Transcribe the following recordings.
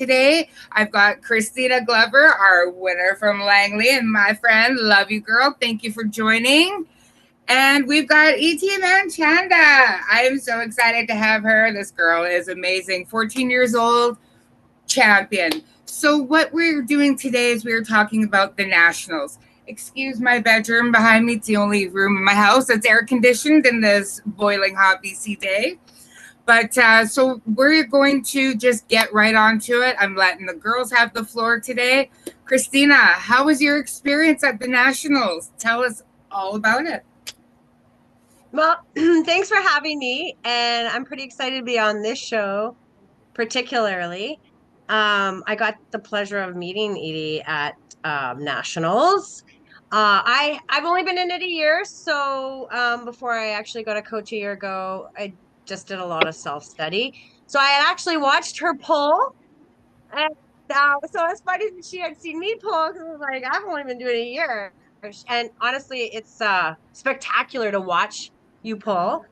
today. I've got Christina Glover, our winner from Langley, and my friend, love you girl. Thank you for joining. And we've got E.T. Manchanda. I am so excited to have her. This girl is amazing. 14 years old, champion. So what we're doing today is we're talking about the Nationals. Excuse my bedroom behind me. It's the only room in my house that's air conditioned in this boiling hot BC day. But so we're going to just get right onto it. I'm letting the girls have the floor today. Christina, how was your experience at the Nationals? Tell us all about it. Well, thanks for having me, and I'm pretty excited to be on this show, particularly. I got the pleasure of meeting Edie at Nationals. I've only been in it a year, so before I actually got a coach a year ago, I just did a lot of self-study. So I had actually watched her pull, and so it's funny that she had seen me pull because I was like, I've only been doing it a year, and honestly, it's spectacular to watch you pull.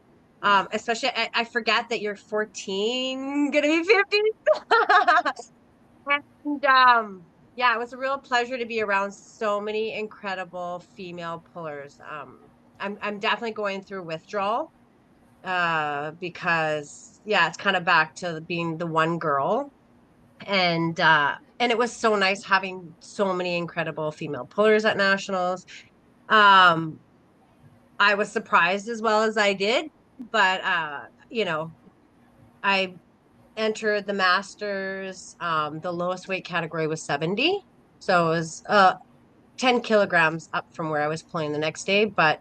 Especially I forget that you're 14, gonna be 50. And yeah, it was a real pleasure to be around so many incredible female pullers. I'm definitely going through withdrawal because yeah, it's kind of back to being the one girl. And it was so nice having so many incredible female pullers at nationals. Um, I was surprised as well as I did, but you know, I entered the masters. The lowest weight category was 70. So it was 10 kilograms up from where I was pulling the next day. But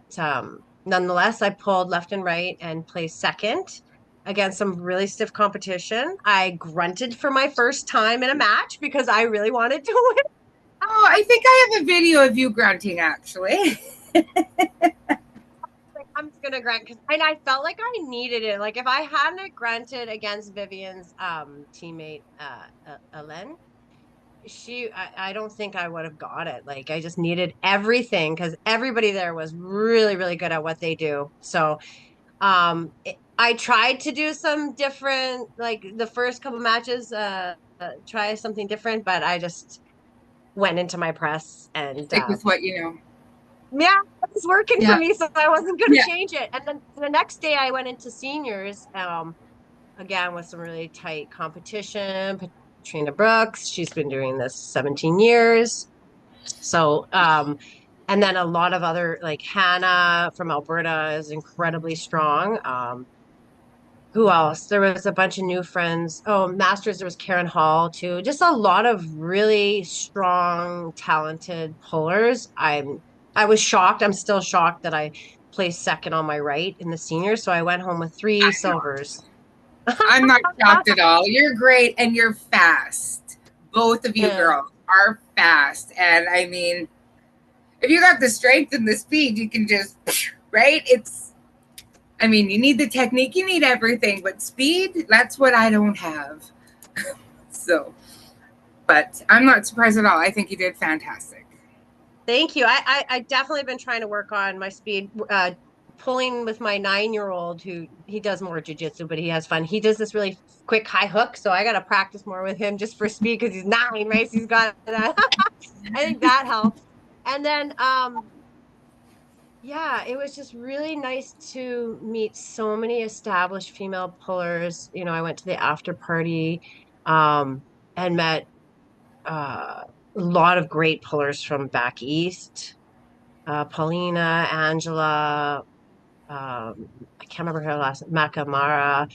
nonetheless, I pulled left and right and placed second against some really stiff competition. I grunted for my first time in a match because I really wanted to win. Oh, I think I have a video of you grunting, actually. Like, I'm just gonna grunt because and I felt like I needed it. Like if I hadn't grunted against Vivian's teammate Ellen, I don't think I would have got it. Like I just needed everything because everybody there was really, really good at what they do. So I tried to do some different, like the first couple matches, try something different, but I just went into my press and Stick with what you know. yeah, it was working for Yeah. me, so I wasn't going to Yeah. change it. And then the next day I went into seniors, again with some really tight competition. Katrina Brooks, she's been doing this 17 years. So, and then a lot of other like Hannah from Alberta is incredibly strong. Who else? There was a bunch of new friends. Oh, Masters, there was Karen Hall too. Just a lot of really strong, talented pullers. I was shocked. I'm still shocked that I placed second on my right in the seniors. So I went home with three silvers. I'm not shocked at all. You're great and you're fast. Both of you Yeah. girls are fast. And I mean, if you got the strength and the speed, you can just, right? I mean, you need the technique, you need everything, but speed, that's what I don't have. So, but I'm not surprised at all. I think you did fantastic. Thank you. I definitely been trying to work on my speed. Pulling with my 9-year-old who he does more jujitsu, but he has fun. He does this really quick high hook, so I got to practice more with him just for speed because he's 9, right? So he's got that. I think that helps. And then, yeah, it was just really nice to meet so many established female pullers. You know, I went to the after party, and met a lot of great pullers from back east. Paulina, Angela, I can't remember her last Macamara.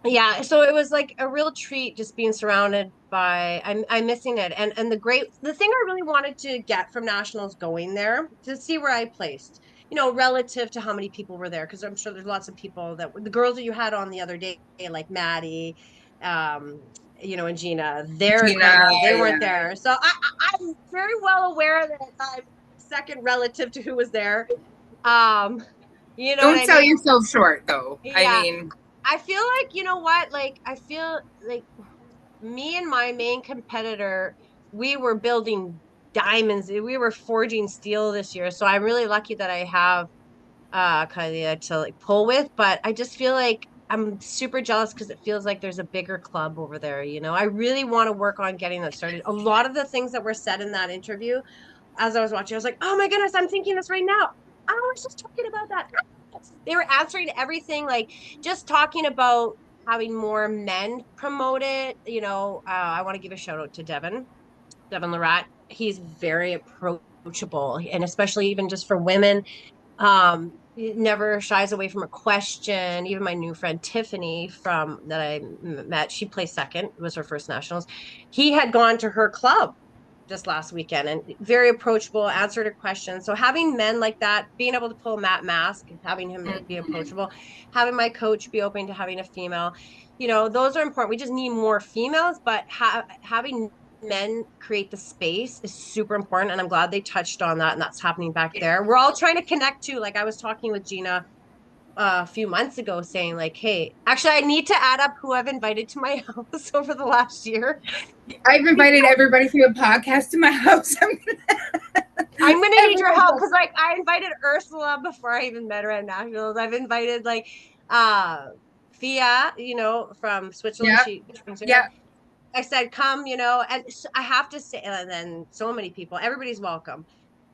Yeah, so it was like a real treat just being surrounded by I'm missing it. And the thing I really wanted to get from nationals going there to see where I placed, you know, relative to how many people were there, because I'm sure there's lots of people that the girls that you had on the other day, like Maddie, um, you know, and Gina, they're Gina, incredible. They weren't yeah. there. So I'm very well aware that I'm second relative to who was there. Um, you know what Don't I sell mean? yourself short, though. I Yeah. mean, I feel like, you know what? Like, I feel like me and my main competitor, we were building diamonds. We were forging steel this year. So I'm really lucky that I have Kalia to like pull with. But I just feel like I'm super jealous because it feels like there's a bigger club over there. I really want to work on getting that started. A lot of the things that were said in that interview, as I was watching, I was like, oh my goodness, I'm thinking this right now. I was just talking about that. They were answering everything, like just talking about having more men promote it. I want to give a shout out to Devin Lorette. He's very approachable, and especially even just for women, he never shies away from a question. Even my new friend Tiffany from that I met, she placed second. It was her first nationals. He had gone to her club just last weekend and very approachable, answered a question. So having men like that, being able to pull Matt Mask, having him be Mhm. approachable, having my coach be open to having a female, those are important. We just need more females, but having men create the space is super important. And I'm glad they touched on that. And that's happening back Yeah. there. We're all trying to connect to, like I was talking with Gina a few months ago saying like, hey, actually I need to add up who I've invited to my house over the last year. I've invited everybody through a podcast to my house. I'm gonna need your Everybody help else. because like I invited Ursula before I even met her at nationals. I've invited like uh Fia, from Switzerland. Yeah, She brings her yeah. here. I said, come, and I have to say, and then so many people, everybody's welcome.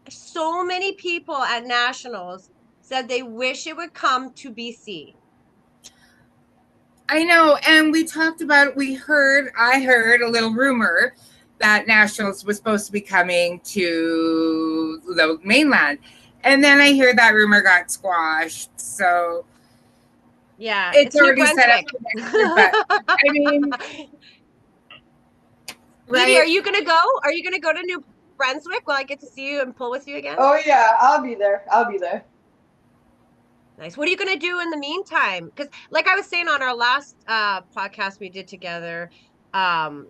So many people at nationals said they wish it would come to BC. I know. And we talked about it. I heard a little rumor that Nationals was supposed to be coming to the mainland. And then I hear that rumor got squashed. So Yeah, it's it's New already set up Brunswick. for next year. But I mean, Edie, are right? you gonna go? Are you gonna go to New Brunswick? Will I get to see you and pull with you again? Oh yeah, I'll be there. I'll be there. Nice. What are you gonna do in the meantime? Because, like I was saying on our last podcast we did together, um,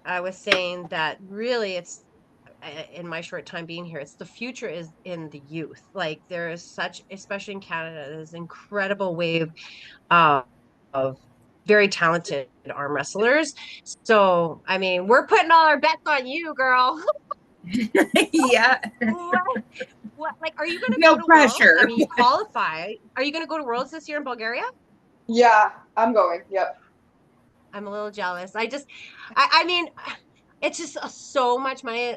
I was saying that really it's in my short time being here, it's the future is in the youth. Like there is such, especially in Canada, there's incredible wave of, of very talented arm wrestlers. So, I mean, we're putting all our bets on you, girl. Yeah. what, like, are you going to go No to Worlds? I pressure. mean, you qualify. Are you going to go to Worlds this year in Bulgaria? Yeah, I'm going. Yep. I'm a little jealous. I mean, it's just so much money.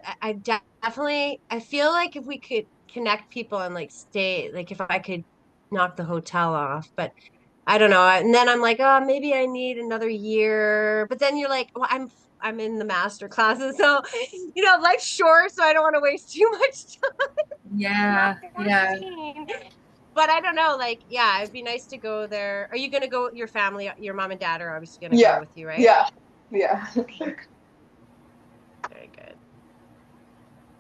Definitely, I feel like if we could connect people and like stay, like if I could knock the hotel off, but I don't know. And then I'm like, oh, maybe I need another year. But then you're like, well, I'm in the master classes, so life's short, so I don't want to waste too much time. I'm not Yeah, yeah. 14. But I don't know, like, yeah, it'd be nice to go there. Are you gonna go? Your family, your mom and dad are obviously gonna go Yeah. with you, right? Yeah. Yeah. Very good.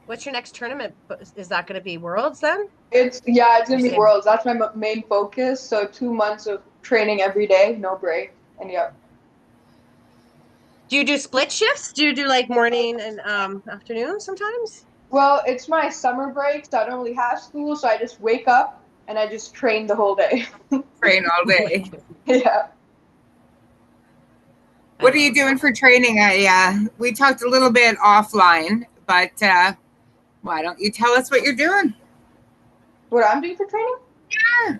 What's your next tournament? Is that gonna be Worlds then? It's Or gonna be same? Worlds. That's my main focus. So 2 months of training every day, no break, and yep. Do you do split shifts? Do you do like morning and afternoon sometimes? Well, it's my summer break, so I don't really have school, so I just wake up and I just train the whole day. Train all day. Yeah. I What are you love doing that. for training? We talked a little bit offline, but why don't you tell us what you're doing? What I'm doing for training? Yeah.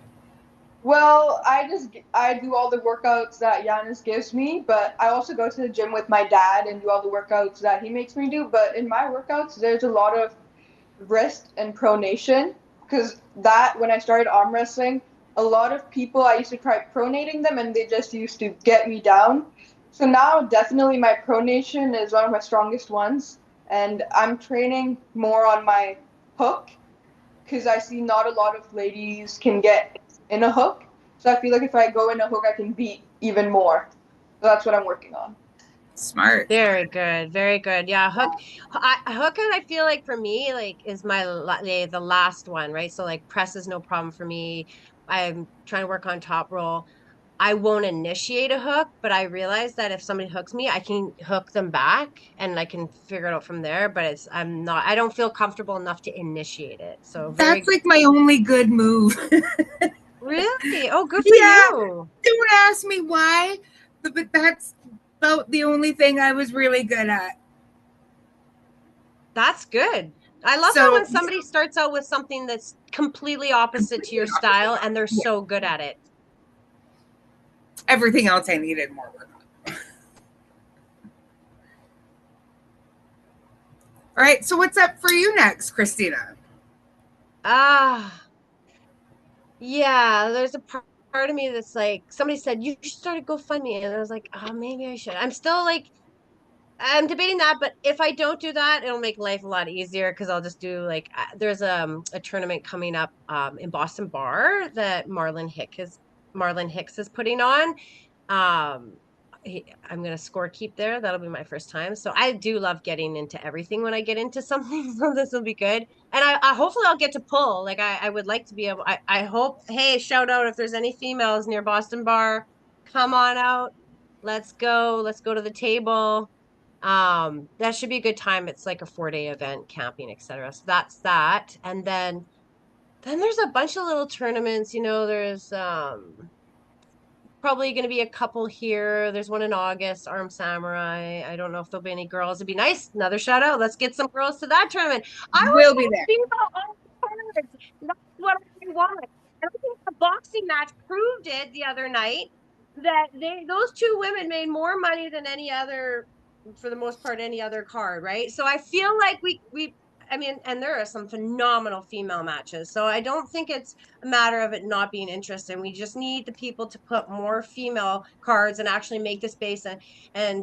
Well, I do all the workouts that Giannis gives me, but I also go to the gym with my dad and do all the workouts that he makes me do. But in my workouts, there's a lot of wrist and pronation because that when I started arm wrestling, a lot of people I used to try pronating them and they just used to get me down. So now definitely my pronation is one of my strongest ones, and I'm training more on my hook because I see not a lot of ladies can get in a hook. So I feel like if I go in a hook, I can beat even more. So that's what I'm working on. Smart. Very good, very good. Yeah, hook, and I feel like for me, like is the last one, right? So like press is no problem for me. I'm trying to work on top roll. I won't initiate a hook, but I realize that if somebody hooks me, I can hook them back and I can figure it out from there. But I don't feel comfortable enough to initiate it. So That's very like my only good move. really, oh, good for Yeah. you. Don't ask me why, but that's about the only thing I was really good at. That's good. I love that So when somebody starts out with something that's completely opposite to completely your opposite. style and they're Yeah. so good at it. Everything else I needed more work on. All right, so what's up for you next, Christina? Yeah, there's a part of me that's like, somebody said, you should start a GoFundMe. And I was like, oh, maybe I should. I'm still like, I'm debating that, but if I don't do that, it'll make life a lot easier because I'll just do like there's a tournament coming up in Boston Bar that Marlon Hicks is putting on. Um, I'm gonna score keep there. That'll be my first time. So I do love getting into everything when I get into something. So this will be good. And I hopefully I'll get to pull. Like I would like to be able. I hope. Hey, shout out if there's any females near Boston Bar, come on out. Let's go. Let's go to the table. That should be a good time. It's like a 4-day event, camping, etc. So that's that. And then there's a bunch of little tournaments. There's probably going to be a couple here. There's one in August, Arm Samurai. I don't know if there'll be any girls. It'd be nice. Another shout out. Let's get some girls to that tournament. I always We'll be want there. female on the cards. That's what I want. And I think the boxing match proved it the other night that those two women made more money than any other, for the most part, any other card, right? So I feel like I mean, and there are some phenomenal female matches. So I don't think it's a matter of it not being interesting. We just need the people to put more female cards and actually make the space and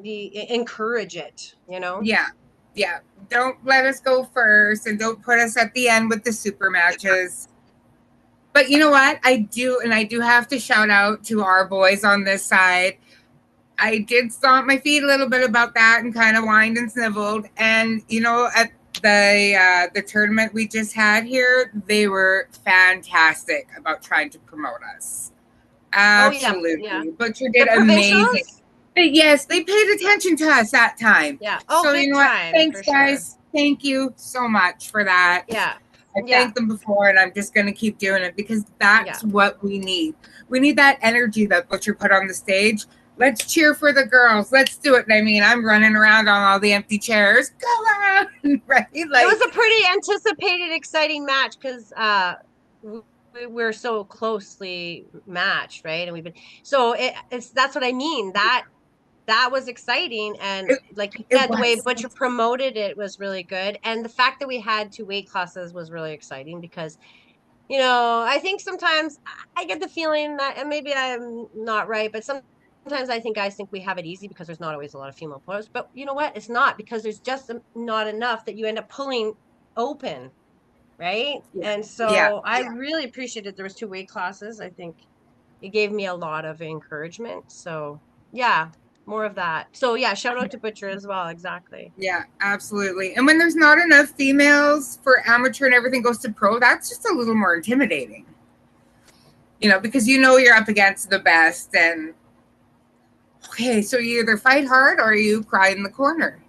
encourage it. Yeah. Yeah. Don't let us go first and don't put us at the end with the super matches. But you know what? I do have to shout out to our boys on this side. I did stomp my feet a little bit about that and kind of whined and sniveled. And at the tournament we just had here, they were fantastic about trying to promote us. Absolutely. Yeah. Butcher The did amazing. provincials? Yes, they paid attention to us that time. Yeah. So Big you know what? time, Thanks, for sure. guys. Thank you so much for that. Yeah. I thanked them before, and I'm just going to keep doing it because that's what we need. We need that energy that Butcher put on the stage. Let's cheer for the girls. Let's do it. I mean, I'm running around on all the empty chairs. Go on, right? It was a pretty anticipated, exciting match because we're so closely matched, right? And that's what I mean. That was exciting, and like you said, the way Butcher promoted it was really good, and the fact that we had 2 weight classes was really exciting because I think sometimes I get the feeling that, and maybe I'm not right, but sometimes I think guys think we have it easy because there's not always a lot of female players. But you know what? It's not, because there's just not enough that you end up pulling open, right? And so I really appreciated there was 2 weight classes. I think it gave me a lot of encouragement. So yeah, more of that. So yeah, shout out to Butcher as well. Exactly. Yeah, absolutely. And when there's not enough females for amateur and everything goes to pro, that's just a little more intimidating. Because you're up against the best, and okay, so you either fight hard or you cry in the corner,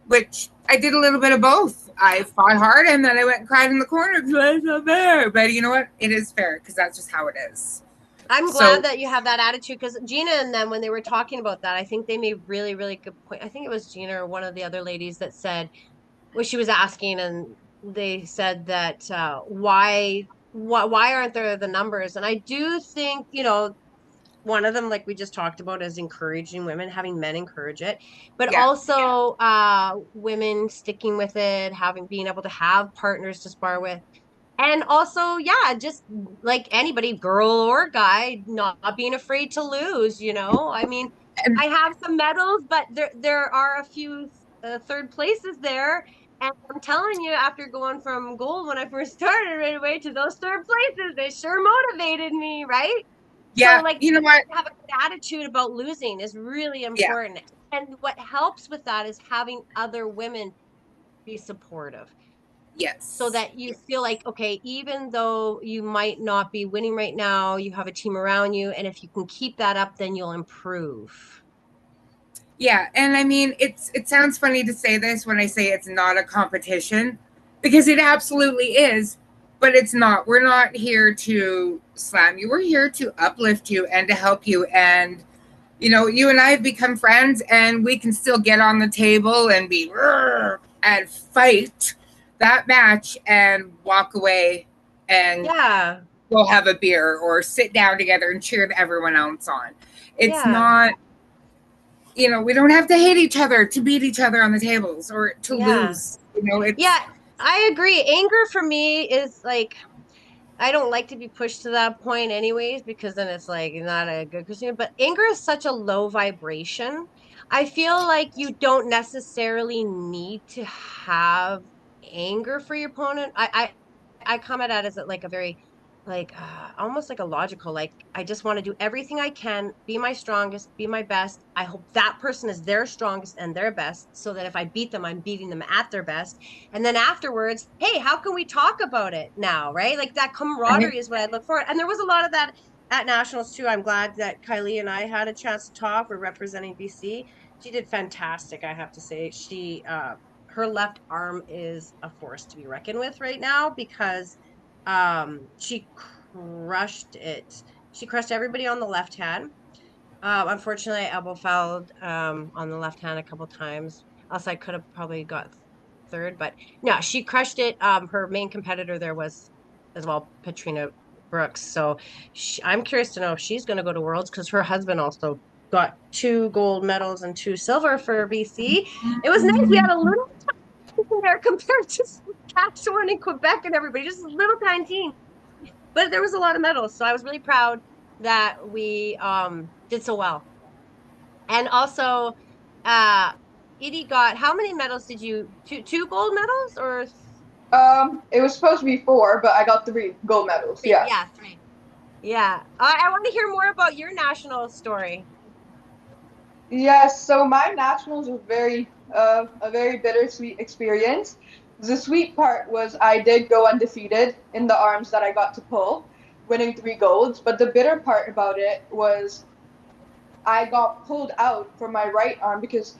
which I did a little bit of both. I fought hard and then I went and cried in the corner because it's not fair. But you know what? It is fair because that's just how it is. I'm glad that you have that attitude, because Gina and them, when they were talking about that, I think they made really, really good point. I think it was Gina or one of the other ladies that said what she was asking, and they said that why aren't there the numbers? And I do think, one of them, like we just talked about, is encouraging women, having men encourage it, but also women sticking with it, being able to have partners to spar with. And also, just like anybody, girl or guy, not being afraid to lose, I mean, I have some medals, but there are a few third places there. And I'm telling you, after going from gold when I first started right away to those third places, they sure motivated me, right? Yeah, so, like, you know what? Have a good attitude about losing is really important. And what helps with that is having other women be supportive. Yes. So that you feel like, okay, even though you might not be winning right now, you have a team around you. And if you can keep that up, then you'll improve. Yeah. And I mean, it sounds funny to say this when I say it's not a competition, because it absolutely is, but it's not. We're not here to slam you. We're here to uplift you and to help you. And, you and I have become friends, and we can still get on the table and and fight that match and walk away and go have a beer or sit down together and cheer everyone else on. It's Yeah. not, we don't have to hate each other to beat each other on the tables or to Yeah. lose. It's Yeah, I agree. Anger for me is like I don't like to be pushed to that point anyways, because then it's like not a good Christina. But anger is such a low vibration. I feel like you don't necessarily need to have anger for your opponent. I come at it as like a very like almost like a logical, like I just want to do everything I can, be my strongest, be my best. I hope that person is their strongest and their best, so that if I beat them, I'm beating them at their best. And then afterwards, hey, how can we talk about it now? Right? Like that right. camaraderie is what I look for. And there was a lot of that at nationals too. I'm glad that Kylie and I had a chance to talk. We're representing BC. She did fantastic, I have to say. Her left arm is a force to be reckoned with right now, because she crushed it. She crushed everybody on the left hand. Unfortunately, I elbow fouled on the left hand a couple times. Else I could have probably got third, but no, she crushed it. Her main competitor there was as well, Katrina Brooks. So I'm curious to know if she's going to go to Worlds, because her husband also got 2 gold medals and 2 silver for BC. It was nice. We had a little time there compared to Saskatchewan and Quebec and everybody, just a little tiny team, but there was a lot of medals. So I was really proud that we did so well. And also, uh, Edie got how many medals did you two gold medals or It was supposed to be 4, but I got 3 gold medals. three? Yeah. Yeah, three. Yeah. I want to hear more about your national story. Yes, so my nationals was a very bittersweet experience. The sweet part was I did go undefeated in the arms that I got to pull, winning 3 golds. But the bitter part about it was I got pulled out for my right arm because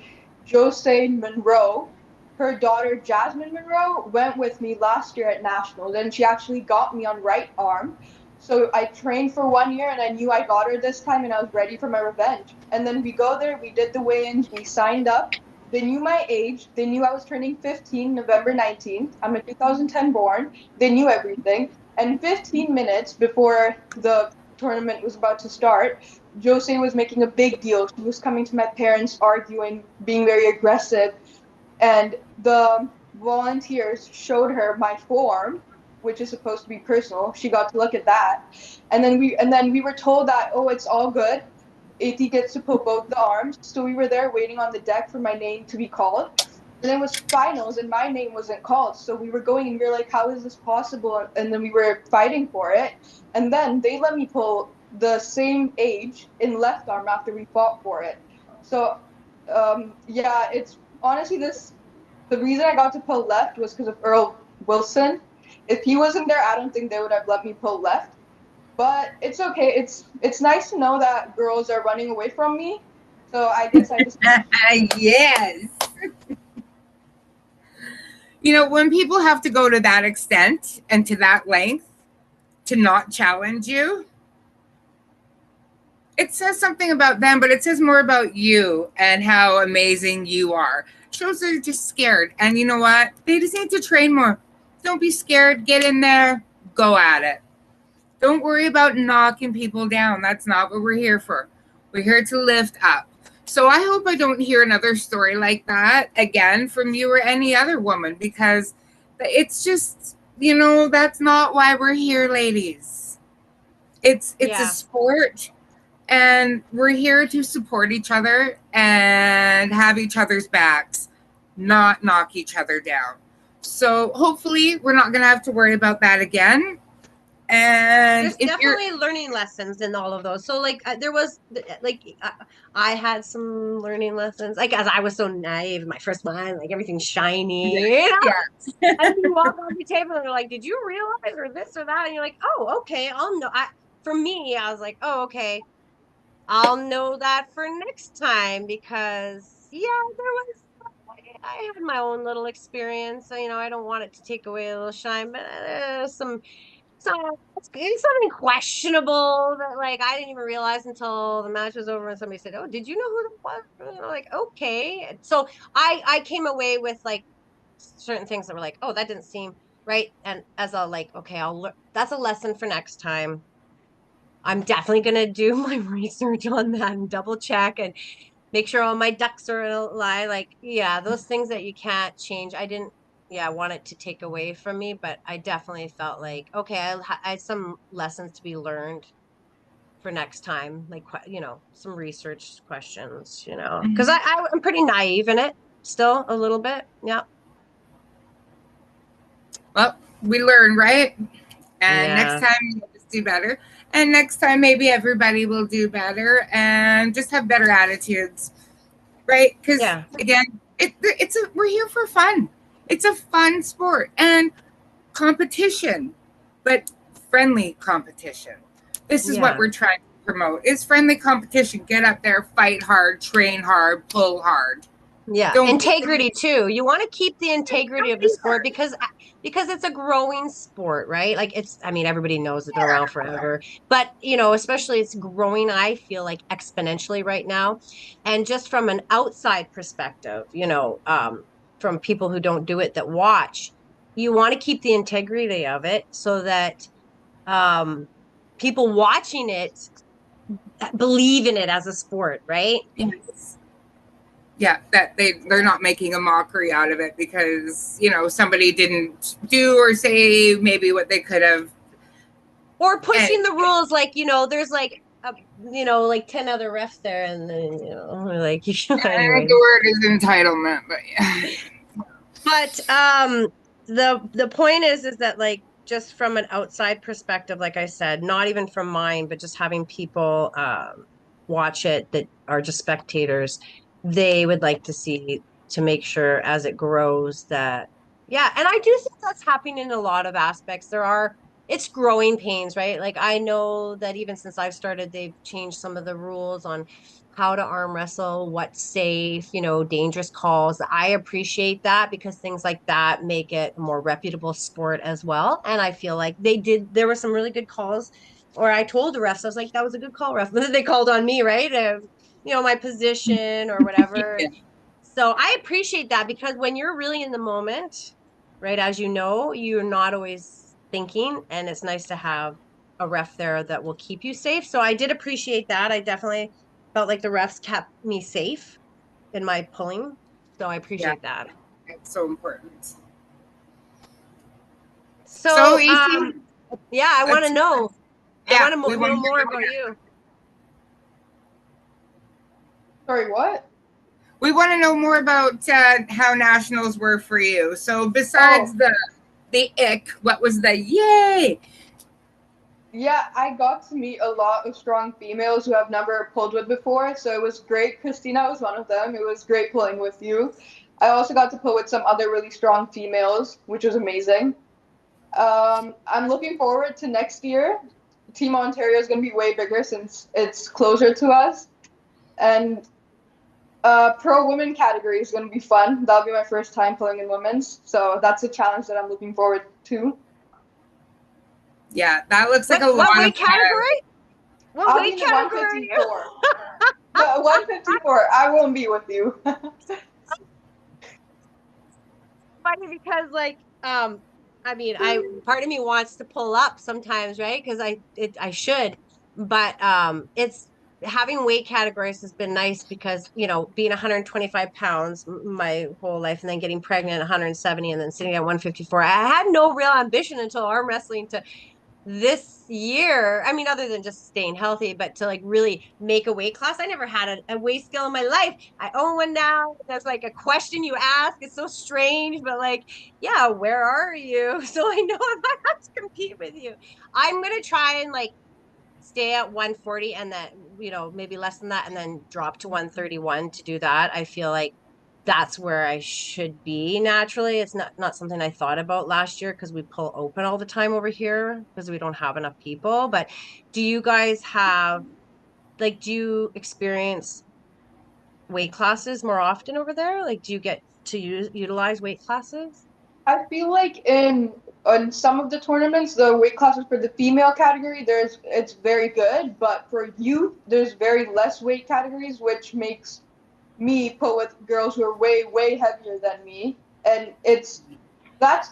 Jose Monroe, her daughter Jasmine Monroe, went with me last year at nationals, and she actually got me on right arm. So I trained for 1 year, and I knew I got her this time, and I was ready for my revenge. And then we go there, we did the weigh-ins, we signed up. They knew my age. They knew I was turning 15 November 19th. I'm a 2010 born. They knew everything. And 15 minutes before the tournament was about to start, Jose was making a big deal. She was coming to my parents, arguing, being very aggressive, and the volunteers showed her my form, which is supposed to be personal. She got to look at that, and then we were told that, oh, it's all good. AT gets to pull both the arms. So we were there waiting on the deck for my name to be called. And it was finals, and my name wasn't called. So we were going, and we were like, how is this possible? And then we were fighting for it. And then they let me pull the same age in left arm after we fought for it. So, yeah, it's honestly this. The reason I got to pull left was because of Earl Wilson. If he wasn't there, I don't think they would have let me pull left. But it's okay. It's nice to know that girls are running away from me. So I guess I just Yes. When people have to go to that extent and to that length to not challenge you, it says something about them, but it says more about you and how amazing you are. Shows they're just scared. And you know what? They just need to train more. Don't be scared. Get in there. Go at it. Don't worry about knocking people down. That's not what we're here for. We're here to lift up. So I hope I don't hear another story like that again from you or any other woman, because it's just, that's not why we're here, ladies. It's a Yeah. sport, and we're here to support each other and have each other's backs, not knock each other down. So hopefully we're not going to have to worry about that again. And There's if you're definitely learning lessons in all of those. So like there was like I had some learning lessons. Like as I was so naive, my first one, like everything's shiny, you know? yeah, And you walk on the table and they're like, "Did you realize or this or that?" And you're like, "Oh, okay, I'll know." For me, I was like, "Oh, okay, I'll know that for next time," because yeah, there was. I had my own little experience. So, I don't want it to take away a little shine, but there's it's something questionable that like I didn't even realize until the match was over and somebody said, "Oh, did you know who that was?" Like, okay. So I came away with like certain things that were like, "Oh, that didn't seem right? And as a like, okay, that's a lesson for next time. I'm definitely going to do my research on that and double check and make sure all my ducks are in a line. Like, yeah, those things that you can't change. I didn't, yeah, want it to take away from me, but I definitely felt like, okay, I had some lessons to be learned for next time. Like, some research questions, because I'm pretty naive in it still a little bit. Yeah. Well, we learn, right? And next Yeah. time we'll just do better. And next time maybe everybody will do better and just have better attitudes, right? Because Yeah. again, we're here for fun. It's a fun sport and competition, but friendly competition. This is what Yeah. we're trying to promote: is friendly competition. Get up there, fight hard, train hard, pull hard. Yeah, Don't integrity too. You want to keep the integrity don't of the be sport hard. because it's a growing sport, right? Like I mean, everybody knows it's been around forever, but especially it's growing, I feel like exponentially right now. And just from an outside perspective, from people who don't do it that watch, you want to keep the integrity of it so that um people watching it believe in it as a sport, right? Yes. Yeah, that they're not making a mockery out of it because somebody didn't do or say maybe what they could have. Or And pushing the rules, like there's like like 10 other refs there, and then like the anyways. word is entitlement, but yeah. But the point is that, like, just from an outside perspective, like I said, not even from mine, but just having people watch it that are just spectators, they would like to see, to make sure as it grows that, yeah. And I do think that's happening in a lot of aspects. It's growing pains, right? Like, I know that even since I've started, they've changed some of the rules on how to arm wrestle, what's safe, dangerous calls. I appreciate that because things like that make it a more reputable sport as well. And I feel like there were some really good calls. Or I told the refs, I was like, that was a good call, ref. They called on me, right? My position or whatever. Yeah. So I appreciate that because when you're really in the moment, right, as you know, you're not always thinking, and it's nice to have a ref there that will keep you safe. So I did appreciate that. I definitely felt like the refs kept me safe in my pulling. So I Yeah, appreciate that. it's so important. So So easy. yeah, I want to know. I Yeah, want to we want know to more know. about you. Sorry, what? We want to know more about how nationals were for you. So besides Oh, the ick, what was the yay? yeah, I got to meet a lot of strong females who I've never pulled with before, so it was great. Christina was one of them. It was great pulling with you. I also got to pull with some other really strong females, which was amazing. I'm looking forward to next year. Team Ontario is going to be way bigger since it's closer to us. And pro women category is going to be fun. That'll be my first time pulling in women's. So that's a challenge that I'm looking forward to. Yeah, that looks like a What lot of weight fun. category? What I'll be weight in the category are you? 154. The 154. I won't be with you. Funny because, like, I mean, I part of me wants to pull up sometimes, right? Because I should, but it's having weight categories has been nice because being 125 pounds my whole life, and then getting pregnant at 170, and then sitting at 154. I had no real ambition until arm wrestling to this year. I mean, other than just staying healthy, but to like really make a weight class. I never had a weight scale in my life. I own one now. That's like a question you ask. It's so strange, but like, yeah, where are you? So I know I'm not have to compete with you. I'm gonna try and like stay at 140, and then maybe less than that, and then drop to 131 to do that. I feel like that's where I should be naturally. It's not something I thought about last year because we pull open all the time over here because we don't have enough people. But do you guys have, like, do you experience weight classes more often over there? Like, do you get to utilize weight classes? I feel like in some of the tournaments, the weight classes for the female category, it's very good, but for youth, there's very less weight categories, which makes me pull with girls who are way heavier than me, and it's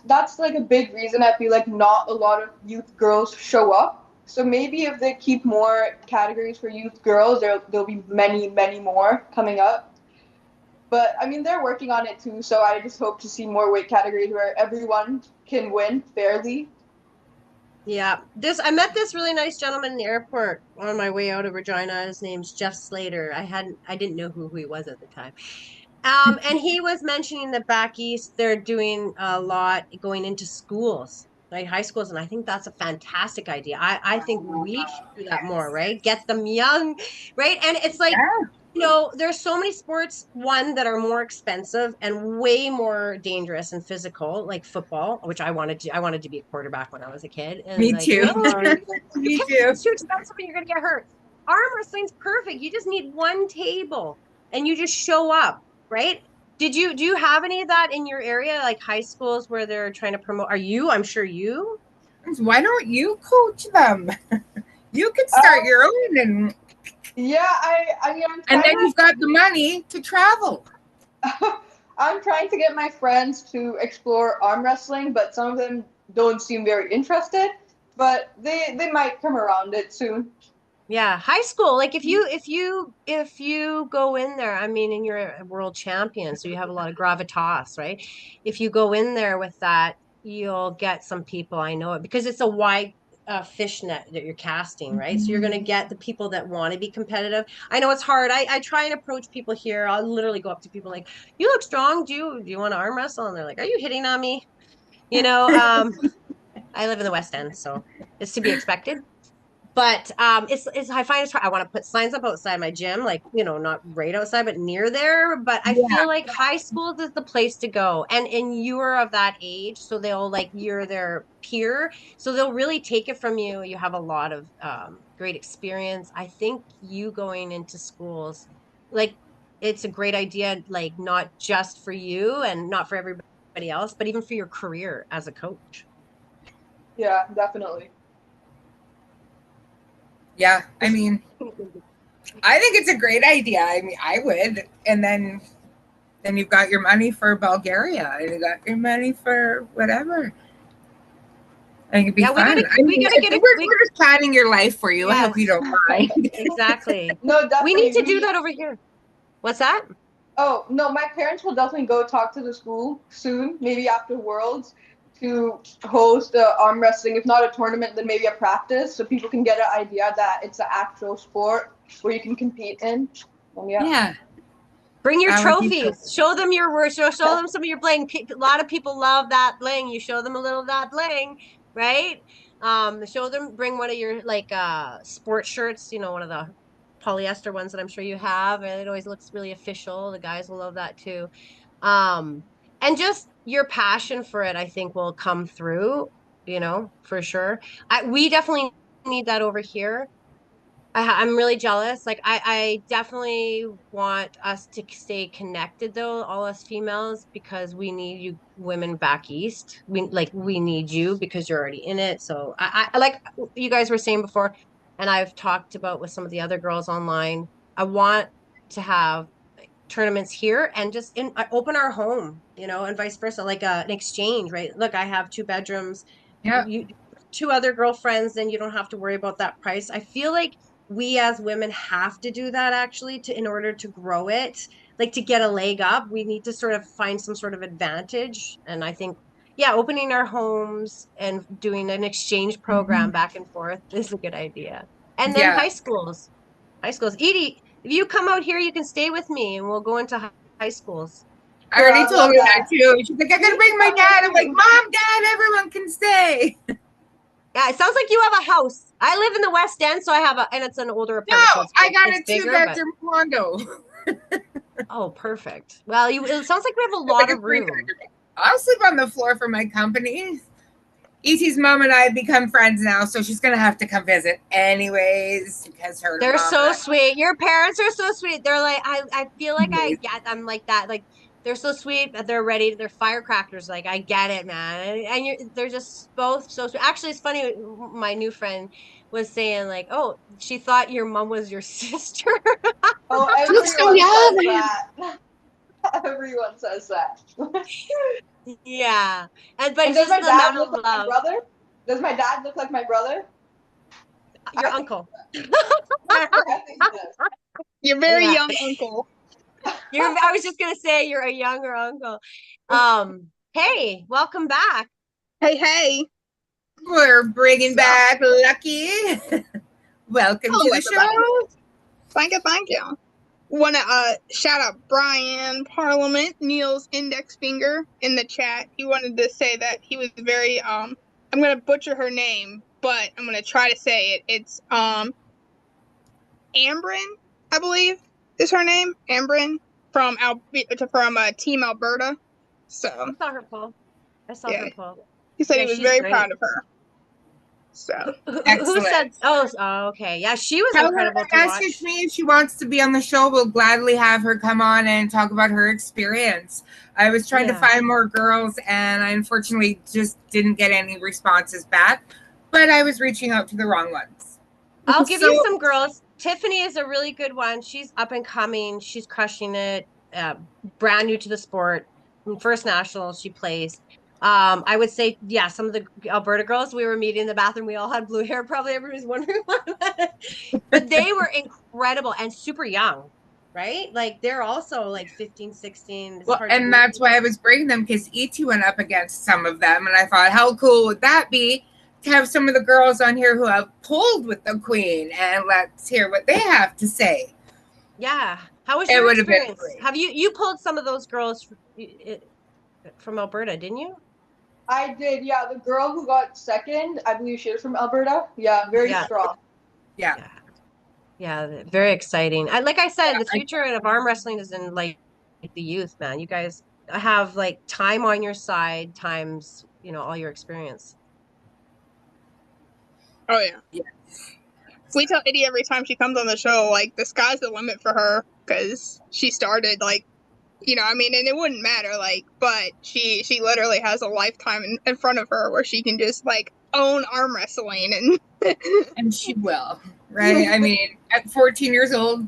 that's like a big reason I feel like not a lot of youth girls show up. So maybe if they keep more categories for youth girls, there'll be many more coming up. But I mean, they're working on it too. So I just hope to see more weight categories where everyone can win fairly. Yeah. I met this really nice gentleman in the airport on my way out of Regina. His name's Jeff Slater. I didn't know who he was at the time. And he was mentioning that back east they're doing a lot going into schools, like high schools, and I think that's a fantastic idea. I think we should do that more, right? Get them young, right? And it's like, Yeah. there's so many sports, one, that are more expensive and way more dangerous and physical, like football, which I wanted to be a quarterback when I was a kid. And Me like, too. you Me can't, too. it's too expensive and you're gonna get hurt. Arm wrestling's perfect. You just need one table and you just show up, right? Do you have any of that in your area, like high schools where they're trying to promote? I'm sure you. Why don't you coach them? You could start Um, your own, yeah, I mean, and then you've got the money to travel. I'm trying to get my friends to explore arm wrestling, but some of them don't seem very interested. But they might come around it soon. Yeah, high school. Like if you go in there, I mean, and you're a world champion, so you have a lot of gravitas, right? If you go in there with that, you'll get some people. I know it because it's a wide fishnet that you're casting, right? So you're going to get the people that want to be competitive. I know it's hard. I try and approach people here. I'll literally go up to people like, "You look strong. Do you want to arm wrestle?" And they're like, "Are you hitting on me?" You know, I live in the West End, so it's to be expected. But it's I find it's hard. I want to put signs up outside my gym, like, not right outside, but near there. But I Yeah, feel like high schools is the place to go. And you're of that age, so they'll like you're their peer. So they'll really take it from you. You have a lot of great experience. I think you going into schools, like it's a great idea, like not just for you and not for everybody else, but even for your career as a coach. Yeah, definitely. yeah. I mean, I think it's a great idea. I mean, I would, and then you've got your money for Bulgaria, and you got your money for whatever. I think it'd be Yeah, fun. I we mean, gotta I get think a we we're just planning your life for you. I hope you yes. don't mind. Exactly. No, We need definitely. to do that over here. What's that? Oh no, my parents will definitely go talk to the school soon, maybe after Worlds, to host arm wrestling. If not a tournament, then maybe a practice, so people can get an idea that it's an actual sport where you can compete in. And yeah. Yeah, Bring your that would be so. trophies. Show them your work. Show them some of your bling. A lot of people love that bling. You show them a little of that bling, right? Show them. Bring one of your like sports shirts. One of the polyester ones that I'm sure you have, and it always looks really official. The guys will love that too. Um, and just your passion for it, I think, will come through. For sure. We definitely need that over here. I'm really jealous. Like I definitely want us to stay connected though, all us females, because we need you women back east. We need you because you're already in it. So I like you guys were saying before, and I've talked about with some of the other girls online. I want to have tournaments here and just open our home, and vice versa, like an exchange, right? Look, I have 2 bedrooms, Yeah, you 2 other girlfriends, then you don't have to worry about that price. I feel like we as women have to do that actually in order to grow it, like to get a leg up. We need to sort of find some sort of advantage. And I think, yeah, opening our homes and doing an exchange program back and forth is a good idea. And then yeah. high schools. Edie, if you come out here, you can stay with me and we'll go into high schools. I Sure, already I told love her that that. too. She's like, I You gotta need to bring my come here dad. I'm like, too. Mom, Dad, everyone can stay. Yeah, it sounds like you have a house. I live in the West End, so I have and it's an older No, apartment, so I got it's a two bigger, but bedroom condo. oh, perfect. Well, it sounds like we have a Like lot a of three room. bedroom. I'll sleep on the floor for my company. E.T.'s mom and I have become friends now, so she's gonna have to come visit anyways because her They're mom and so I sweet. Your parents are so sweet. They're like, I feel are like I amazing. get them like that. Like they're so sweet, but they're ready. They're firecrackers. Like I get it, man. And they're just both so sweet. Actually, it's funny. My new friend was saying like, oh, she thought your mom was your sister. Oh, She looks so everyone says young. that. Everyone says that. Yeah. But And does just my the dad amount look of like my love. brother? Does my dad look like my brother? Your I think uncle. I think he does. Your very Yeah. young uncle. I was just gonna say you're a younger uncle. Hey, welcome back. Hey, hey. We're bringing So, back Lucky. Welcome to hello, the everybody. show. Thank you. Want to shout out Brian Parliament, Neil's index finger in the chat. He wanted to say that he was very I'm gonna butcher her name, but I'm gonna try to say it. It's Ambrin, I believe, is her name. Ambrin from Team Alberta. So I saw her pull. I saw yeah, her pull. he said Yeah, he was she's very great. proud of her. So Who Excellent. said? Oh, okay. Yeah, she was Tell her incredible to to message watch. me if she wants to be on the show. We'll gladly have her come on and talk about her experience. I was trying to Yeah. find more girls, and I unfortunately just didn't get any responses back. But I was reaching out to the wrong ones. I'll give you So, some girls. Tiffany is a really good one. She's up and coming. She's crushing it. Brand new to the sport. First nationals she plays. I would say, yeah, some of the Alberta girls we were meeting in the bathroom, we all had blue hair. Probably everybody's wondering why. But they were incredible and super young, right? Like they're also like 15, 16. It's well, hard to and believe. that's why I was bringing them, because E.T. went up against some of them, and I thought, how cool would that be to have some of the girls on here who have pulled with the Queen, and let's hear what they have to say. Yeah. How was It your would have been experience? great. Have you pulled some of those girls from Alberta, didn't you? I did, yeah. The girl who got second, I believe she was from Alberta. Yeah, very Yeah. strong. Yeah. Yeah. Yeah, very exciting. Like I said, the future of arm wrestling is in like the youth, man. You guys have like time on your side, times, all your experience. oh yeah. Yeah. We tell Eddie every time she comes on the show, like, the sky's the limit for her, because she started, like, I mean, and it wouldn't matter, like, but she literally has a lifetime in front of her where she can just, like, own arm wrestling, and And she will, right? I mean, at 14 years old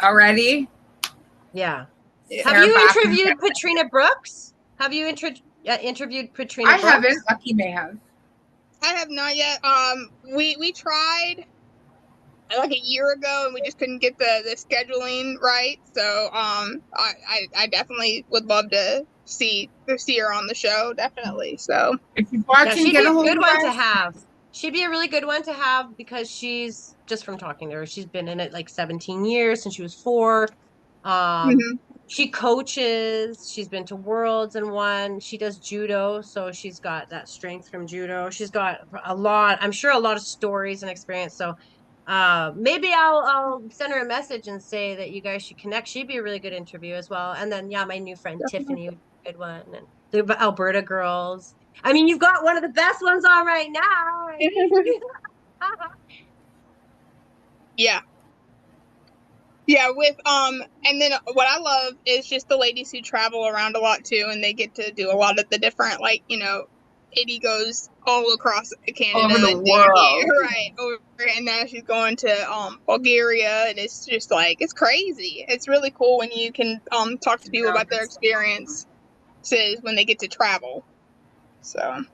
already. Yeah. yeah. Have Sarah you Bachman. interviewed Patrina Brooks? Have you interviewed Patrina I haven't. Brooks? Lucky may have. I have not yet. We tried like a year ago, and we just couldn't get the scheduling right. So I definitely would love to see her on the show, definitely. So If you're Yeah, watching, she'd get be a a hold good of one to us. have. She'd be a really good one to have because she's just from talking to her. She's been in it like 17 years since she was 4. Um, mhm. she coaches. She's been to Worlds and won. She does judo, so she's got that strength from judo. She's got a lot. I'm sure a lot of stories and experience. So, maybe I'll send her a message and say that you guys should connect. She'd be a really good interview as well. And then yeah, my new friend Definitely. Tiffany would be a good one, and the Alberta girls. I mean, you've got one of the best ones on right now, right? Yeah. Yeah, with and then what I love is just the ladies who travel around a lot too, and they get to do a lot of the different, like, Eddie goes all across All Canada over the and doing world. right over, and now she's going to Bulgaria, and it's just like, it's crazy. It's really cool when you can talk to people about their experiences when they get to travel. So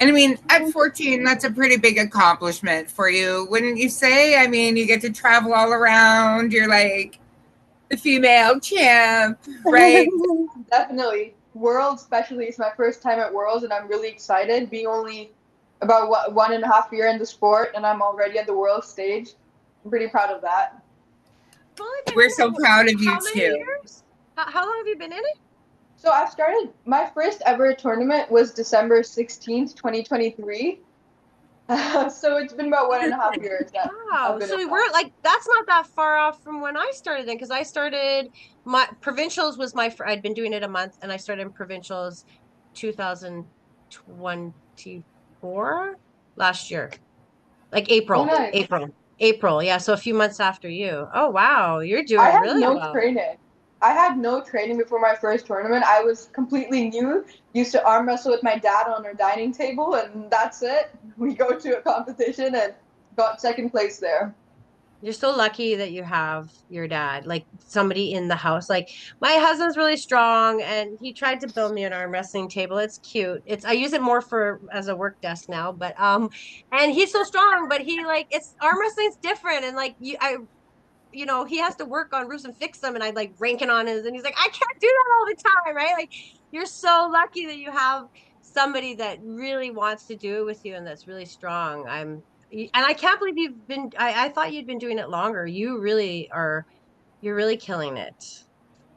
And I mean, at 14, that's a pretty big accomplishment for you, wouldn't you say? I mean, you get to travel all around. You're like the female champ, right? Definitely. Worlds, especially, it's my first time at Worlds, and I'm really excited. Being only about 1.5 year in the sport, and I'm already at the world stage. I'm pretty proud of that. You've only been We're in so it proud of you how many too. years? How long have you been in it? So I started my first ever tournament was December 16th, 2023. So it's been about 1.5 years that I've Wow. been So we around. were like, that's not that far off from when I started then, because I started my provincials was I'd been doing it a month, and I started in provincials 2024 last year, like Oh, April, nice. April. Yeah. So a few months after you. Oh, wow. You're I doing had really no well. training. I had no training before my first tournament. I was completely new, used to arm wrestle with my dad on our dining table, and that's it. We go to a competition and got second place there. You're so lucky that you have your dad, like somebody in the house. Like my husband's really strong and he tried to build me an arm wrestling table. It's cute. I use it more for as a work desk now, but and he's so strong, but he like it's arm wrestling's different and like he has to work on roofs and fix them and I'd like ranking on his and he's like, I can't do that all the time, right? Like you're so lucky that you have somebody that really wants to do it with you and that's really strong. And I can't believe I thought you'd been doing it longer. You're really killing it.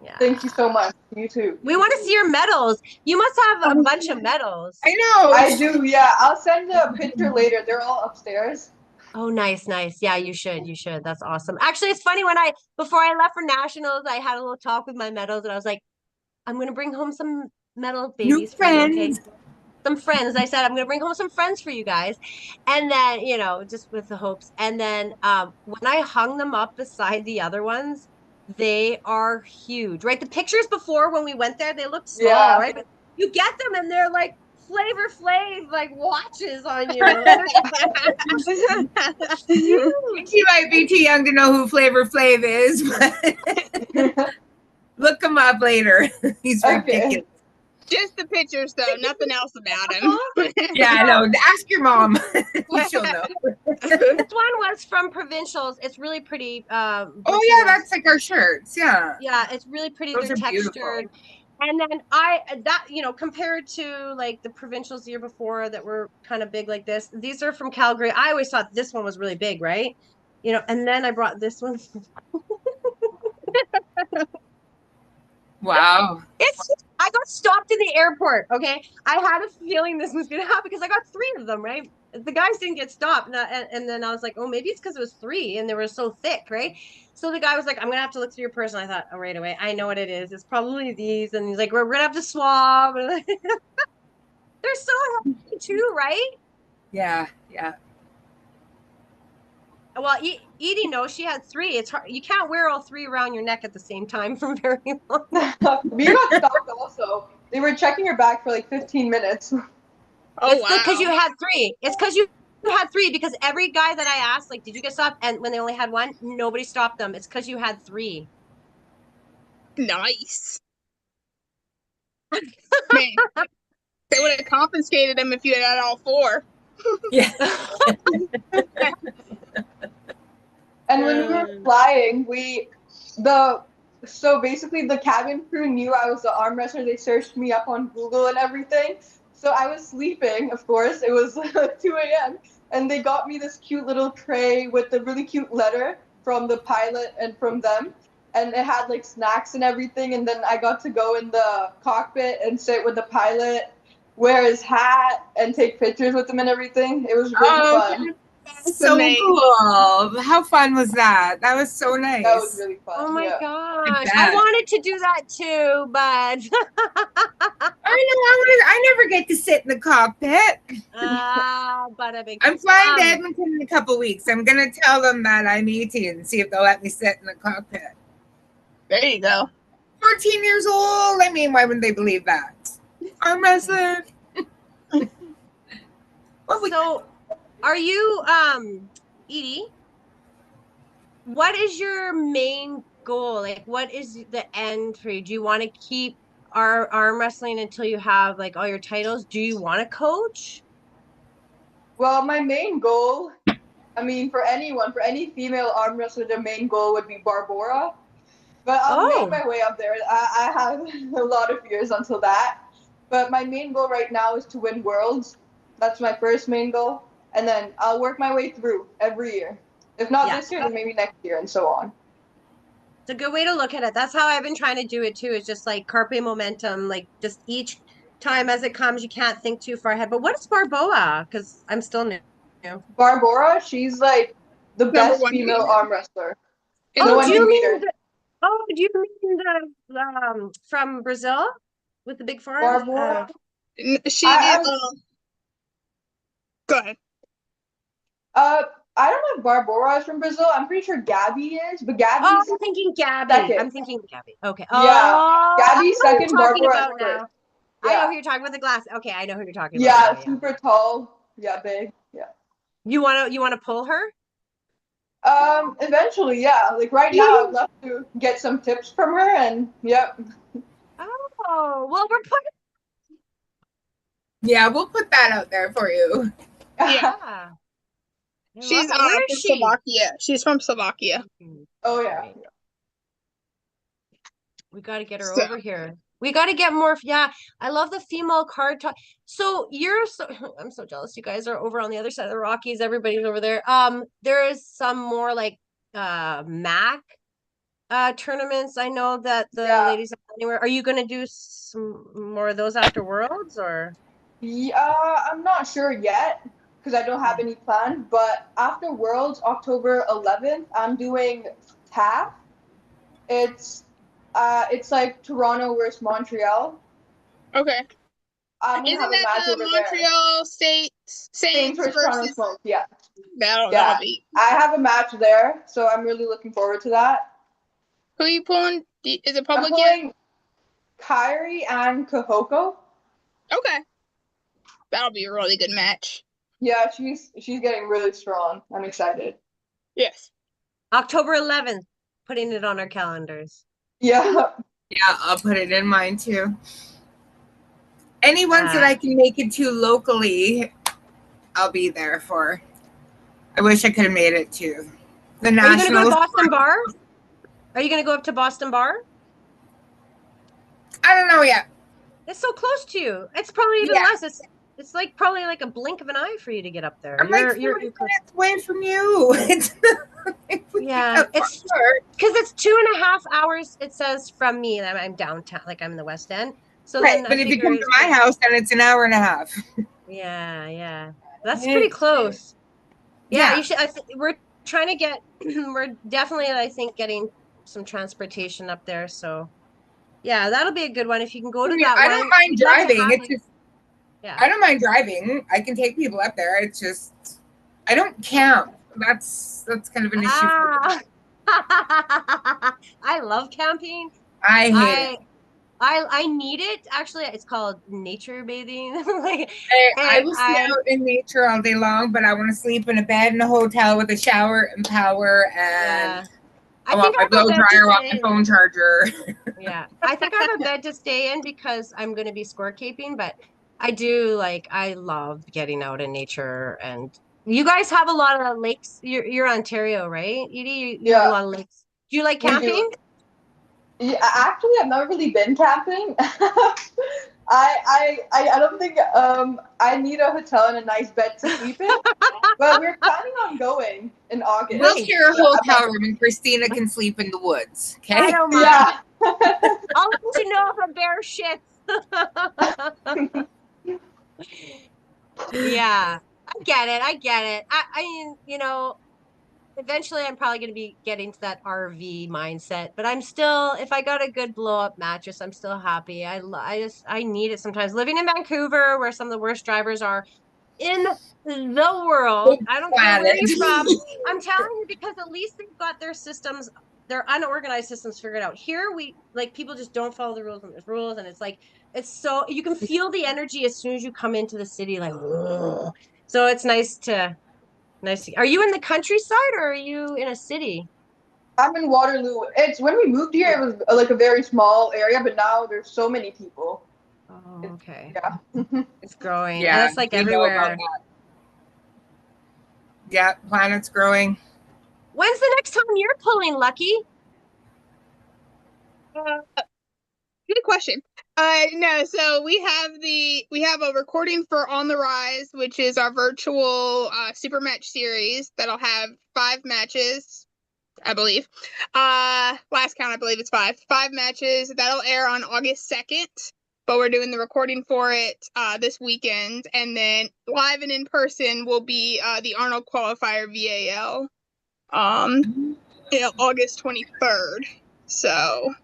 Yeah. Thank you so much. You too. We want to see your medals. You must have a bunch of medals. I know. I do, yeah. I'll send a picture later. They're all upstairs. Oh, nice, nice. Yeah, you should. You should. That's awesome. Actually, it's funny before I left for nationals, I had a little talk with my medals and I was like, I'm gonna bring home some medal New babies for you, okay? friends. Some friends. I said I'm gonna bring home some friends for you guys. And then, just with the hopes. And then when I hung them up beside the other ones, they are huge, right? The pictures before when we went there, they looked small, Yeah. right? But you get them and they're like Flavor Flav like watches on you. She might be too young to know who Flavor Flav is, but look him up later. He's ridiculous. Just the pictures, though. Nothing else about him. Yeah, I know. Ask your mom. She'll know. This one was from Provincials. It's really pretty. Oh, yeah, that's like our shirts. Yeah. Yeah, it's really pretty. Those They're are textured. beautiful. And then compared to like the Provincials the year before that were kind of big like this, these are from Calgary. I always thought this one was really big, right? And then I brought this one. Wow. I got stopped in the airport. Okay, I had a feeling this was gonna happen because I got 3 of them. Right, the guys didn't get stopped, and then I was like, oh, maybe it's because it was 3 and they were so thick, right? So the guy was like, I'm gonna have to look through your purse, and I thought, oh, right away, I know what it is. It's probably these, and he's like, we're gonna have to swab. They're so heavy too, right? Yeah, yeah. Well, Edie knows she had 3. It's hard. You can't wear all 3 around your neck at the same time for very long. We got stopped also. They were checking your bag for like 15 minutes. Oh, it's wow. because you had 3. It's because you had 3 because every guy that I asked, like, did you get stopped? And when they only had 1, nobody stopped them. It's because you had 3. Nice. Man, they would have confiscated him if you had all 4. Yeah. And when we were flying, so basically the cabin crew knew I was the arm wrestler. They searched me up on Google and everything. So I was sleeping, of course. It was 2 a.m. And they got me this cute little tray with a really cute letter from the pilot and from them. And it had like snacks and everything. And then I got to go in the cockpit and sit with the pilot, wear his hat, and take pictures with him and everything. It was really fun. So cool. How fun was that? That was so nice. That was really fun. Oh my gosh. bet. I wanted to do that too, but I never get to sit in the cockpit. I'm flying to Edmonton in a couple weeks. I'm gonna tell them that I'm 18 and see if they'll let me sit in the cockpit. There you go. 14 years old. I mean, why wouldn't they believe that? Arm wrestling. So are you Edie? What is your main goal? Like what is the end for you? Do you want to keep arm wrestling until you have like all your titles? Do you want to coach? Well, my main goal, I mean, for any female arm wrestler, their main goal would be Barbora. But I'll make my way up there. I have a lot of years until that. But my main goal right now is to win Worlds. That's my first main goal. And then I'll work my way through every year. If not this year, then maybe next year and so on. It's a good way to look at it. That's how I've been trying to do it too. It's just like carpe momentum, like just each time as it comes, you can't think too far ahead. But what is Barboa? Because I'm still new. Barbora, she's like the best female arm wrestler. Oh, do you mean the from Brazil with the big forearm? Barbora? She did. Go ahead. I don't know if Barbora is from Brazil. I'm pretty sure Gabby is, but Gabby's I'm thinking Gabby. second. I'm thinking Gabby. Okay. Yeah. Gabby's second, Barbora is first. Yeah. I know who you're talking about, the glass. Okay, I know who you're talking about. Yeah, super tall. Yeah, big. Yeah. You wanna pull her? Eventually, yeah. Like right now, I'd love to get some tips from her, and yep. Oh, well, we're putting. Yeah, we'll put that out there for you. Yeah. She's Where is she? Slovakia. She's from Slovakia. Oh yeah. We got to get her over here. We got to get more. Yeah, I love the female card talk. So you're so. I'm so jealous. You guys are over on the other side of the Rockies. Everybody's over there. There is some more like Mac tournaments. I know that the ladies anywhere. Are you gonna do some more of those after Worlds or? Yeah, I'm not sure yet because I don't have any planned. But after Worlds, October 11th, I'm doing TAF. It's like Toronto versus Montreal. Okay. I'm gonna Isn't have a that match the over Montreal Saints versus Toronto versus? Smoke? Yeah. That'll be. I have a match there, so I'm really looking forward to that. Who are you pulling? Is it public I'm yet? pulling Kyrie and Kahoko. Okay. That'll be a really good match. Yeah, she's getting really strong. I'm excited. Yes. October 11th, putting it on our calendars. Yeah. Yeah, I'll put it in mine too. Any ones that I can make it to locally, I'll be there for. I wish I could have made it to the national. Are you going to go to Boston Bar? Are you going to go up to Boston Bar? I don't know yet. It's so close to you. It's probably even less. It's like probably like a blink of an eye for you to get up there. I'm like 40 minutes away from you. Yeah, it's because it's 2.5 hours. It says from me that I'm downtown, like I'm in the West End. So right, but if you come to my house, then it's an hour and a half. Yeah, that's pretty close. Yeah, you should. We're trying to get. We're definitely, I think, getting some transportation up there. So, yeah, that'll be a good one if you can go to that. I don't mind driving. It's just, I don't mind driving. I can take people up there. It's just, I don't camp. That's kind of an issue for me. I love camping. I hate it. I need it. Actually, it's called nature bathing. I will stay out in nature all day long, but I want to sleep in a bed in a hotel with a shower and power, and I want my blow dryer off my phone charger. Yeah, I think I have a bed to stay in because I'm going to be scorecaping, but I love getting out in nature. And you guys have a lot of lakes. You're Ontario, right, Edie? You have a lot of lakes. Do you like camping? Yeah, actually, I've never really been camping. I don't think I need a hotel and a nice bed to sleep in. But we're planning on going in August. We'll share a hotel room, and Christina can sleep in the woods. Okay? I don't mind. Yeah. I'll let you know if a bear shits. Yeah, I get it. I mean, eventually I'm probably going to be getting to that RV mindset, but I'm still, if I got a good blow up mattress, I'm still happy. I need it sometimes. Living in Vancouver, where some of the worst drivers are in the world. I don't care where you're from. I'm telling you, because at least they've got their systems, their unorganized systems figured out. Here, people just don't follow the rules, and there's rules, and it's so, you can feel the energy as soon as you come into the city, like, whoa. So it's nice. Are you in the countryside or are you in a city? I'm in Waterloo. It's when we moved here, it was like a very small area, but now there's so many people. Oh, okay. Yeah. It's growing. Yeah, and it's like everywhere. Yeah, planet's growing. When's the next time you're pulling, Lucky? Good question. No, so we have a recording for On the Rise, which is our virtual super match series that'll have 5 matches, I believe. Last count, I believe it's 5. 5 matches that'll air on August 2nd, but we're doing the recording for it this weekend, and then live and in person will be the Arnold Qualifier VAL, August 23rd. So.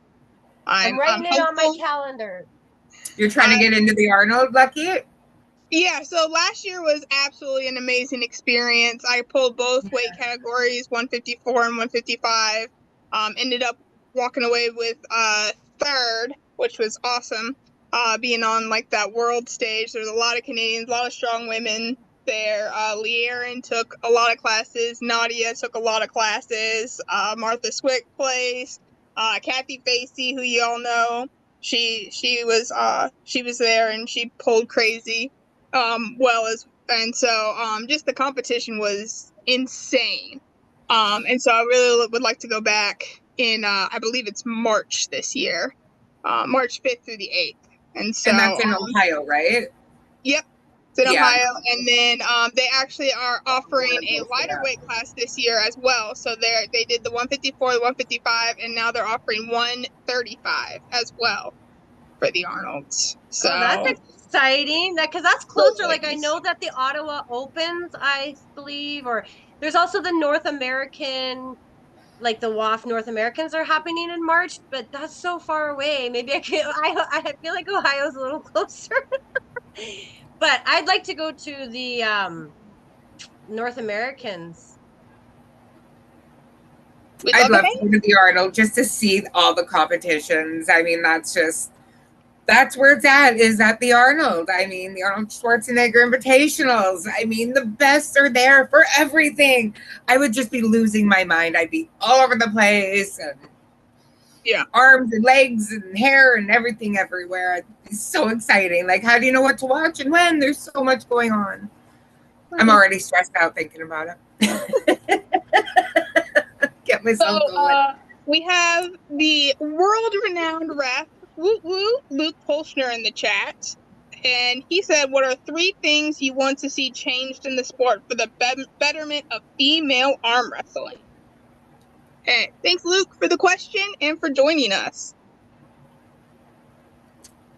I'm writing it on my calendar. You're trying to get into the Arnold, Lucky? Yeah, so last year was absolutely an amazing experience. I pulled both weight categories, 154 and 155. Ended up walking away with 3rd, which was awesome. Being on like that world stage, there's a lot of Canadians, a lot of strong women there. Leerin took a lot of classes. Nadia took a lot of classes. Martha Swick plays. Kathy Facey, who you all know, she was there and she pulled crazy. Just the competition was insane. And so I really would like to go back in I believe it's March this year, March 5th through the 8th. And that's in Ohio, right? Yep. It's in Ohio. And then they actually are offering a lighter weight class this year as well. So they did the 154, the 155, and now they're offering 135 as well for the Arnolds. So that's exciting. Because that's closer. Like I know that the Ottawa Opens, I believe, or there's also the North American, like the WAF North Americans are happening in March, but that's so far away. Maybe I feel like Ohio's a little closer. But I'd like to go to the North Americans. I'd love to go to the Arnold just to see all the competitions. I mean, that's where it's at, is at the Arnold. I mean, the Arnold Schwarzenegger Invitationals. I mean, the best are there for everything. I would just be losing my mind. I'd be all over the place, and arms and legs and hair and everything everywhere. It's so exciting. Like, how do you know what to watch and when? There's so much going on. I'm already stressed out thinking about it. Get myself going. We have the world-renowned ref, Luke Polshner, in the chat. And he said, what are 3 things you want to see changed in the sport for the betterment of female arm wrestling? Okay. Thanks, Luke, for the question and for joining us.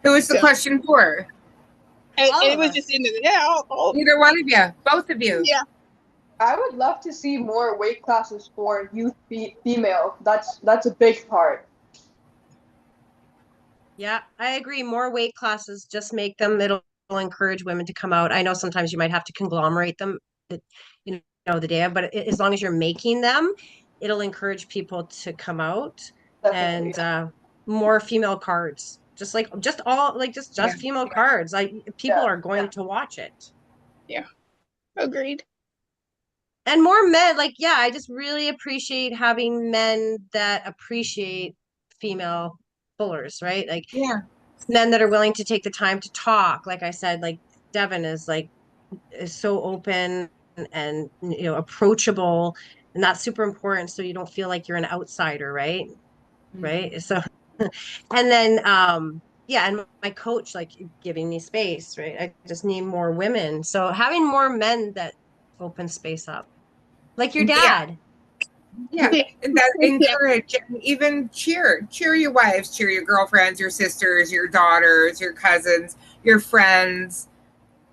Who was the question for? It was just either one of you, both of you. Yeah. I would love to see more weight classes for youth female. That's a big part. Yeah, I agree. More weight classes, just make them. It'll encourage women to come out. I know sometimes you might have to conglomerate them, the day of, but as long as you're making them, it'll encourage people to come out. Definitely. And more female cards. Just female cards. People are going to watch it. Yeah. Agreed. And more men, I just really appreciate having men that appreciate female pullers, right? Men that are willing to take the time to talk. Like I said, Devin is so open and approachable, and that's super important, so you don't feel like you're an outsider, right? Mm-hmm. Right. So and then and my coach giving me space, right? I just need more women. So having more men that open space up, like your dad. Yeah, and that encourage and even cheer your wives, cheer your girlfriends, your sisters, your daughters, your cousins, your friends.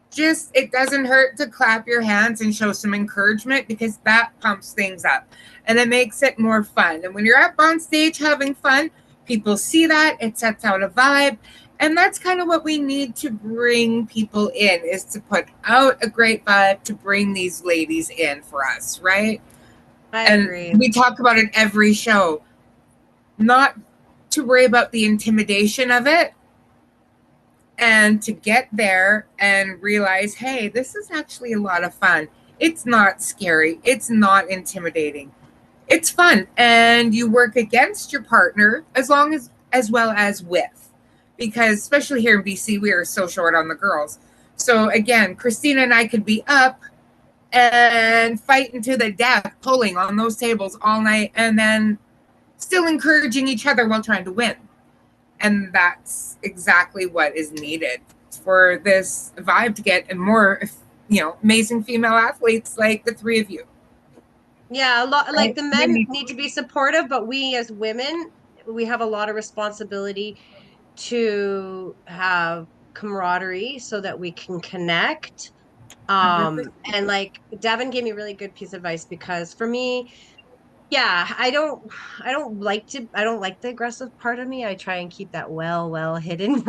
Just, it doesn't hurt to clap your hands and show some encouragement, because that pumps things up and it makes it more fun. And when you're up on stage having fun, people see that, it sets out a vibe. And that's kind of what we need to bring people in, is to put out a great vibe, to bring these ladies in for us, right? I agree. We talk about it every show. Not to worry about the intimidation of it, and to get there and realize, hey, this is actually a lot of fun. It's not scary. It's not intimidating. It's fun. And you work against your partner as well as with. Because especially here in BC, we are so short on the girls. So again, Christina and I could be up and fighting to the death, pulling on those tables all night, and then still encouraging each other while trying to win. And that's exactly what is needed for this vibe to get more, amazing female athletes like the 3 of you. Yeah, a lot. Like the men need to be supportive, but we as women, we have a lot of responsibility to have camaraderie so that we can connect. And Devin gave me a really good piece of advice, because for me, I don't like the aggressive part of me. I try and keep that well hidden.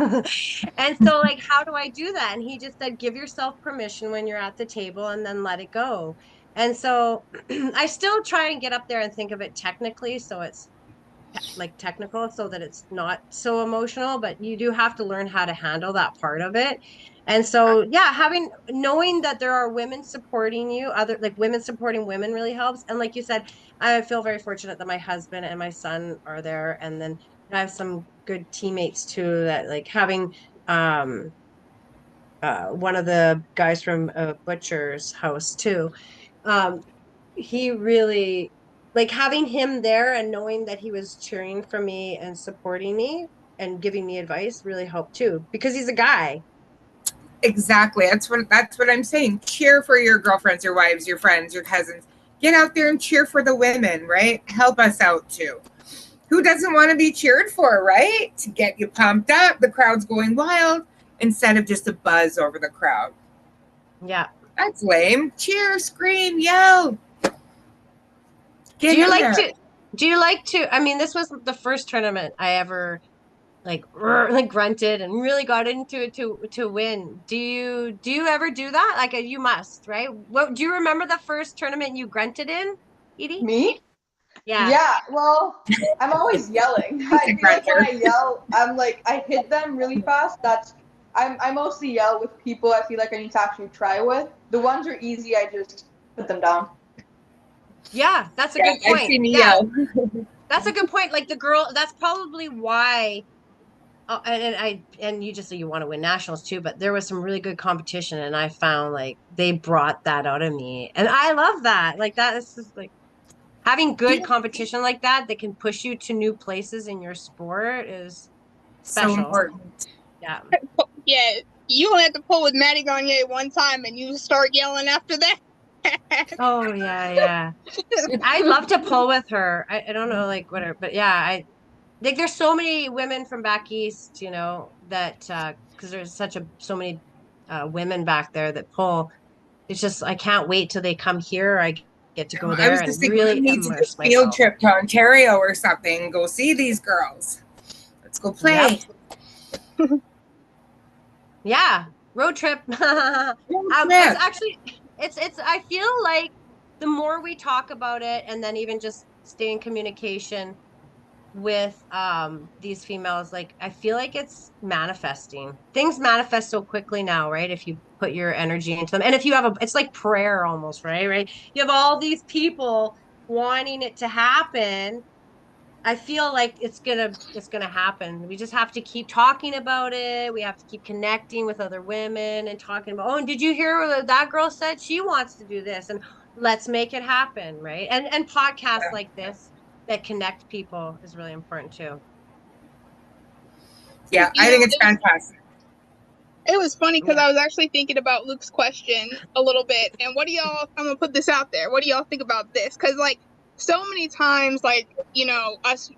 And so how do I do that? And he just said, give yourself permission when you're at the table, and then let it go. And so I still try and get up there and think of it technically. So it's like technical so that it's not so emotional, but you do have to learn how to handle that part of it. And so, yeah, knowing that there are women supporting you, other like women supporting women really helps. And like you said, I feel very fortunate that my husband and my son are there. And then I have some good teammates too, that like having one of the guys from Butcher's house too. Um, he really like having him there and knowing that he was cheering for me and supporting me and giving me advice really helped too because he's a guy. Exactly. That's what I'm saying. Cheer for your girlfriends, your wives, your friends, your cousins. Get out there and cheer for the women, right? Help us out too. Who doesn't want to be cheered for, right? To get you pumped up, the crowd's going wild instead of just a buzz over the crowd. Yeah. That's lame. Cheer, scream, yell. Get Do you in like there. to I mean, this was the first tournament I ever like grunted and really got into it to win. Do you ever do that? Like you must, right? What do you remember the first tournament you grunted in, Edie? Me? Yeah. Yeah, well, I'm always yelling. He's I a feel like when I grunter. yell, I'm like I hit them really fast. I mostly yell with people I feel like I need to actually try with. The ones are easy, I just put them down. Yeah, that's a Yeah, good I've point. seen you Yeah, yell. that's a good point. Like the girl, that's probably why. And you just say you want to win nationals too, but there was some really good competition, and I found like they brought that out of me, and I love that. Like that is just like having good competition like that that can push you to new places in your sport is So special. important. Yeah. Yeah, you only have to pull with Maddie Gagne one time and you start yelling after that. Oh yeah, yeah. I'd love to pull with her. I don't know like whatever, but yeah, I like there's so many women from back east, that because there's so many women back there that pull. It's just I can't wait till they come here. I get to go I there was just and thinking we really need to do immerse a field myself. trip to Ontario or something. Go see these girls. Let's go Yep. play. Yeah. Road trip. Field It's trip. actually it's I feel like the more we talk about it and then even just stay in communication with these females, like I feel like it's manifesting. Things manifest so quickly now, right? If you put your energy into them. And if you have it's like prayer almost, right? Right? You have all these people wanting it to happen. I feel like it's gonna happen. We just have to keep talking about it. We have to keep connecting with other women and talking about, oh, and did you hear what that girl said? She wants to do this, and let's make it happen, right? And podcasts like this that connect people is really important too. Yeah, You I know, think it's fantastic. it was funny because Yeah. I was actually thinking about Luke's question a little bit. And what do y'all, I'm going to put this out there. What do y'all think about this? Because, like, so many times, like, us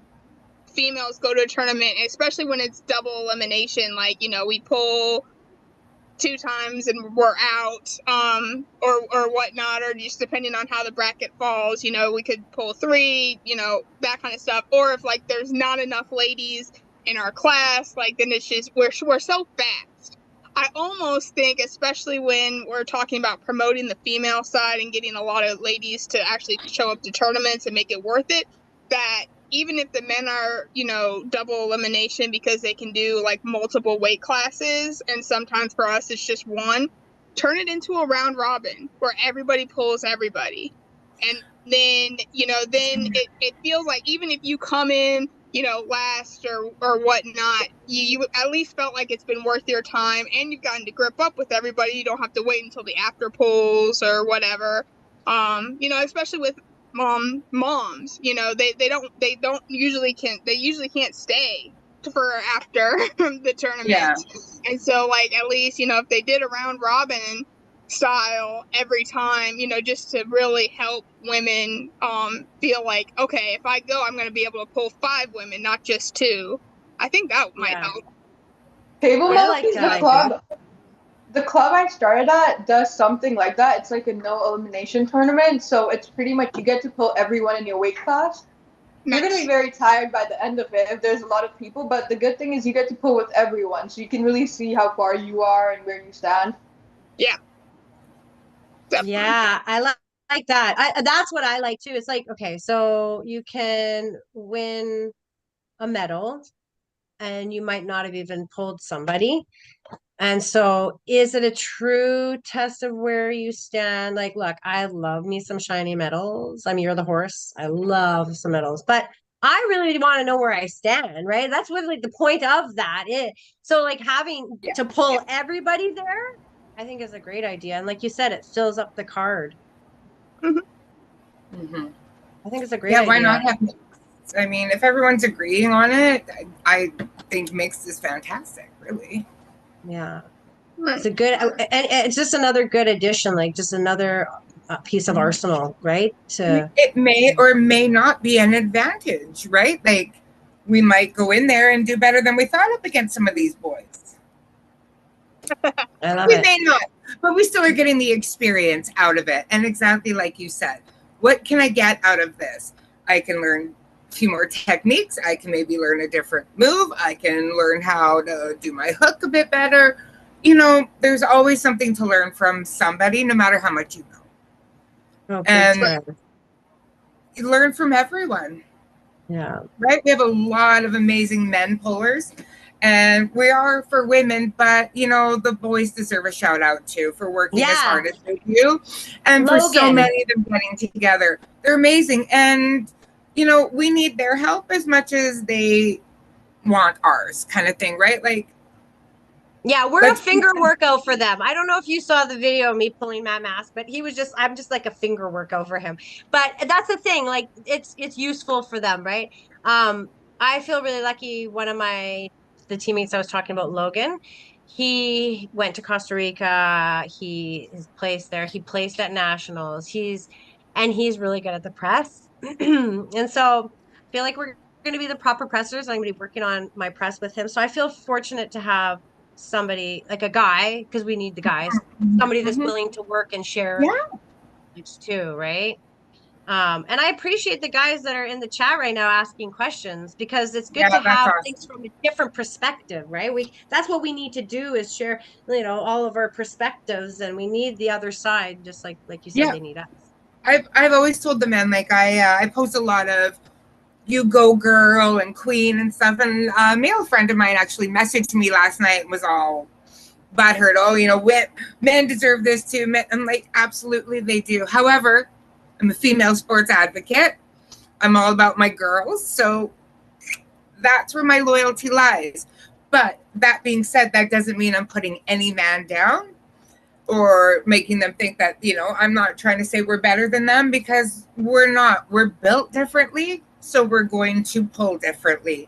females go to a tournament, especially when it's double elimination, like, we pull two times and we're out, or whatnot, or just depending on how the bracket falls, we could pull three, that kind of stuff. Or if like there's not enough ladies in our class, like then it's just we're so fast. I almost think, especially when we're talking about promoting the female side and getting a lot of ladies to actually show up to tournaments and make it worth it, that even if the men are, double elimination because they can do like multiple weight classes, and sometimes for us it's just one, turn it into a round robin where everybody pulls everybody. And then, then it feels like even if you come in, last or whatnot, you at least felt like it's been worth your time and you've gotten to grip up with everybody. You don't have to wait until the after pulls or whatever. Especially with moms, they don't usually can't stay for after the Yeah. tournament. And so like at least, if they did a round robin style every time, just to really help women feel like, okay, if I go, I'm going to be able to pull 5 women, not just 2. I think that might Yeah. help. Table I like Monkeys, that idea. the club I started at does something like that. It's like a no elimination tournament, so it's pretty much you get to pull everyone in your weight class. You're gonna be Nice. very tired by the end of it if there's a lot of people, but the good thing is you get to pull with everyone, so you can really see how far you are and where you stand. Yeah, definitely. Yeah, I like that. That's what I like too. It's like, okay, so you can win a medal and you might not have even pulled somebody. And so is it a true test of where you stand? Like, look, I love me some shiny medals. I mean, you're the horse. I love some medals, but I really want to know where I stand, right? That's what like the point of that is. So like having to pull everybody there, I think is a great idea. And like you said, it fills up the card. Mm-hmm. I think it's a great idea. Why not have mixed? I mean, if everyone's agreeing on it, I think mixed is fantastic, really. Yeah. It's a good, and it's just another good addition, like just another piece of arsenal, right? It may or may not be an advantage, right? Like we might go in there and do better than we thought up against some of these boys. I love we it. may not, but we still are getting the experience out of it. And exactly like you said, what can I get out of this? I can learn a few more techniques. I can maybe learn a different move. I can learn how to do my hook a bit better. You know, there's always something to learn from somebody, no matter how much you know. Oh, and you learn from everyone. Yeah. Right? We have a lot of amazing men pullers, and we are for women, but you know, the boys deserve a shout out too for working as hard as they do. And for so many of them getting together. They're amazing. And you know, we need their help as much as they want ours, kind of thing, right? Like, yeah, we're a finger workout for them. I don't know if you saw the video of me pulling Matt Mask, but I'm just like a finger workout for him. But that's the thing, like it's useful for them, right? I feel really lucky. One of the teammates I was talking about, Logan, he went to Costa Rica. His placed there. He placed at nationals. He's really good at the press. And so I feel like we're going to be the proper pressers. I'm going to be working on my press with him. So I feel fortunate to have somebody like a guy, because we need the guys, somebody that's willing to work and share too, right? And I appreciate the guys that are in the chat right now asking questions, because it's good to have things from a different perspective, right? That's what we need to do, is share, you know, all of our perspectives, and we need the other side, just like you said, they need us. I've always told the men, like I post a lot of you go girl and queen and stuff, and a male friend of mine actually messaged me last night and was all butthurt. Oh, you know, men deserve this too. I'm like, absolutely they do. However, I'm a female sports advocate. I'm all about my girls, so that's where my loyalty lies. But that being said, that doesn't mean I'm putting any man down or making them think that, you know, I'm not trying to say we're better than them, because we're not. We're built differently, so we're going to pull differently.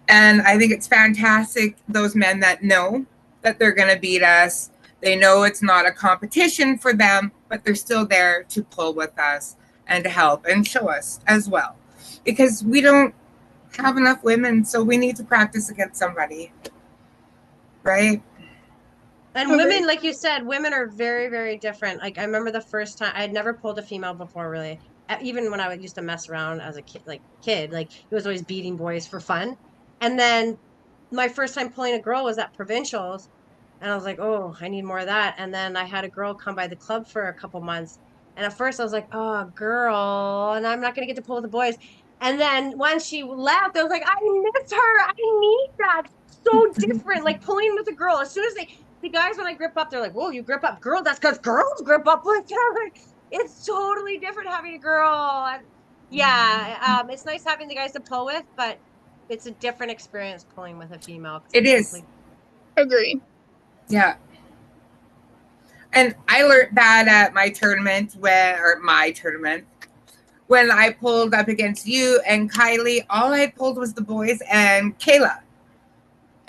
And I think it's fantastic, those men that know that they're going to beat us. They know it's not a competition for them, but they're still there to pull with us and to help and show us as well. Because we don't have enough women, so we need to practice against somebody. Right? And women, like you said, women are very, very different. Like I remember the first time, I had never pulled a female before, really. Even when I used to mess around as a kid, like it was always beating boys for fun. And then my first time pulling a girl was at provincials, and I was like, oh, I need more of that. And then I had a girl come by the club for a couple months, and at first I was like, oh, girl, and I'm not gonna get to pull with the boys. And then when she left, I was like, I miss her. I need that. So different, like pulling with a girl. As soon as the guys, when I grip up, they're like, whoa, you grip up, girl. That's because girls grip up with her. It's totally different having a girl. And it's nice having the guys to pull with, but it's a different experience pulling with a female. It is. Agreed. Yeah. And I learned that at my tournament when I pulled up against you and Kylie. All I pulled was the boys and Kayla.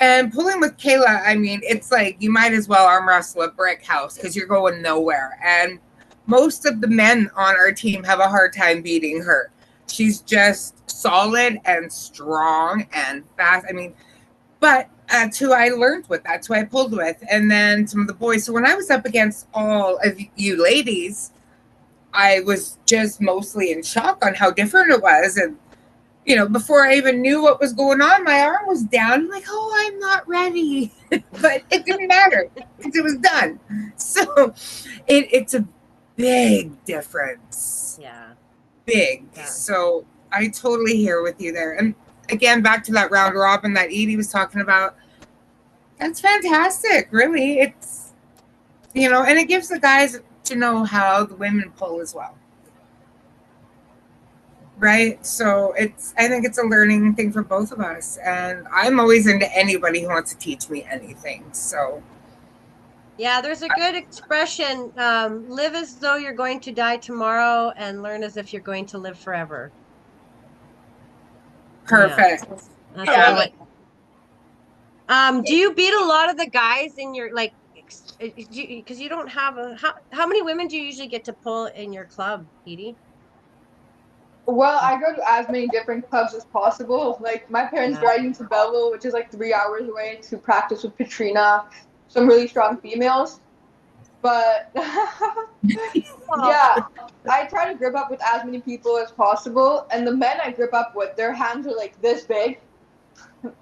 And pulling with Kayla, I mean, it's like you might as well arm wrestle a brick house, because you're going nowhere. And most of the men on our team have a hard time beating her. She's just solid and strong and fast. I mean, but that's who I learned with. That's who I pulled with. And then some of the boys. So when I was up against all of you ladies, I was just mostly in shock on how different it was. And you know, before I even knew what was going on, my arm was down. I'm like, oh, I'm not ready. But it didn't matter because it was done. So it's a big difference. Yeah. Big. Yeah. So I totally hear with you there. And again, back to that round robin that Edie was talking about. That's fantastic, really. It's, and it gives the guys to know how the women pull as well. Right? So I think it's a learning thing for both of us. And I'm always into anybody who wants to teach me anything. So. Yeah, there's a good expression, live as though you're going to die tomorrow and learn as if you're going to live forever. Perfect. Yeah, that's kind of what. Do you beat a lot of the guys in your, like, because you don't have how many women do you usually get to pull in your club, Edie? Well, I go to as many different clubs as possible. Like, my parents drive me to Belleville, which is like 3 hours away, to practice with Katrina, some really strong females. But yeah, I try to grip up with as many people as possible. And the men I grip up with, their hands are like this big.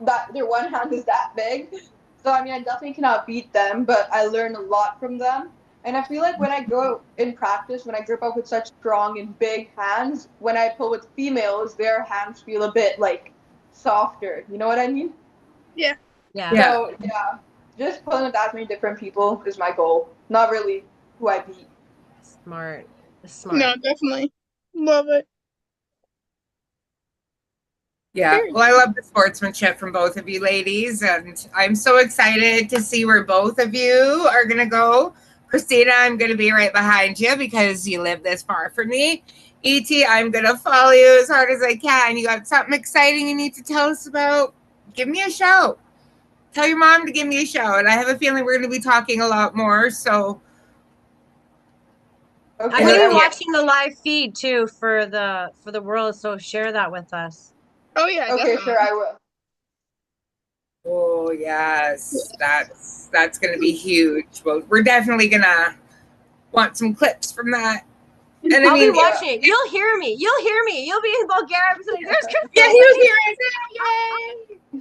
That their one hand is that big. So I mean, I definitely cannot beat them, but I learn a lot from them. And I feel like when I go in practice, when I grip up with such strong and big hands, when I pull with females, their hands feel a bit like softer. You know what I mean? Yeah. Yeah. So yeah, just pulling with as many different people is my goal. Not really who I beat. Smart. No, definitely. Love it. Yeah, well, I love the sportsmanship from both of you ladies, and I'm so excited to see where both of you are going to go. Christina, I'm going to be right behind you because you live this far from me. E.T., I'm going to follow you as hard as I can. You got something exciting you need to tell us about? Give me a shout. Tell your mom to give me a shout. And I have a feeling we're going to be talking a lot more, so. Okay. I'm going to be watching the live feed, too, for the world, so share that with us. Oh, yeah. Okay, definitely. Sure, I will. Oh, yes. That's going to be huge. Well, we're definitely going to want some clips from that. And I'll be watching it. You'll hear me. You'll be in Bulgaria. There's Christina. Yeah, you'll hear it. Yay!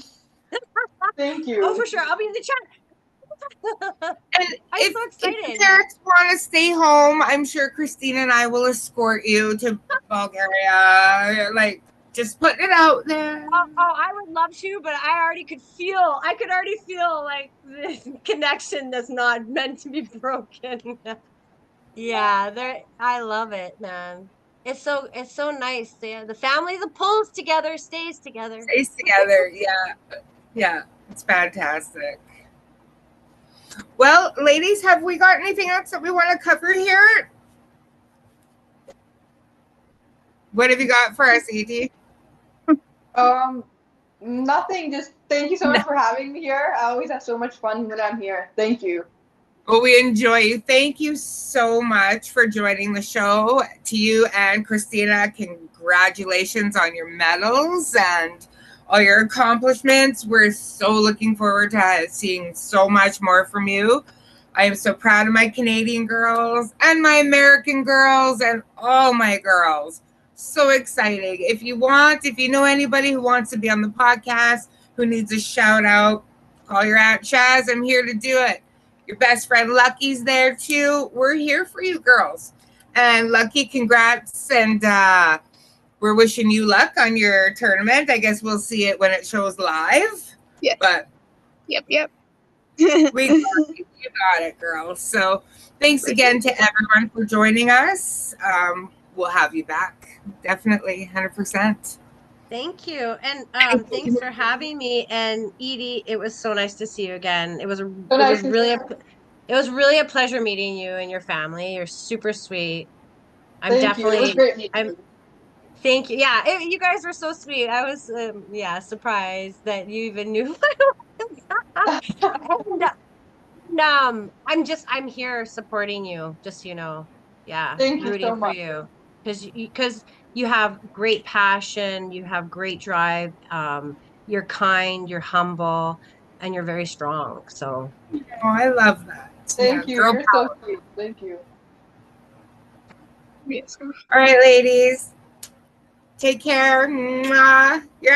Thank you. Oh, for sure. I'll be in the chat. And I'm so excited. If you want to stay home, I'm sure Christina and I will escort you to Bulgaria. Like, just putting it out there. Oh, I would love to, but I could already feel like this connection that's not meant to be broken. Yeah, I love it, man. It's so nice. The family that pulls together stays together. Yeah. It's fantastic. Well, ladies, have we got anything else that we want to cover here? What have you got for us, Edie? Nothing. Just thank you so much for having me here. I always have so much fun when I'm here. Thank you. Well, we enjoy you. Thank you so much for joining the show. To you and Christina, congratulations on your medals and all your accomplishments. We're so looking forward to seeing so much more from you. I am so proud of my Canadian girls and my American girls and all my girls. So exciting. If you know anybody who wants to be on the podcast, who needs a shout out, call your Aunt Shaz. I'm here to do it. Your best friend Lucky's there too. We're here for you girls. And Lucky, congrats. And we're wishing you luck on your tournament. I guess we'll see it when it shows live. Yeah. But Yep. You got it, girls. So thanks again to everyone for joining us. We'll have you back. Definitely, 100%. Thank you. And thanks for having me. And Edie, it was so nice to see you again. It was really a pleasure meeting you and your family. You're super sweet. It was great meeting you. Thank you. Yeah, you guys were so sweet. I was surprised that you even knew. I'm here supporting you, just so you know. Yeah, thank you rooting so much. for you because you have great passion, you have great drive. You're kind, you're humble, and you're very strong. So, I love that. Thank you. You're so sweet. Thank you. Yes. All right, ladies. Take care. Mwah. You're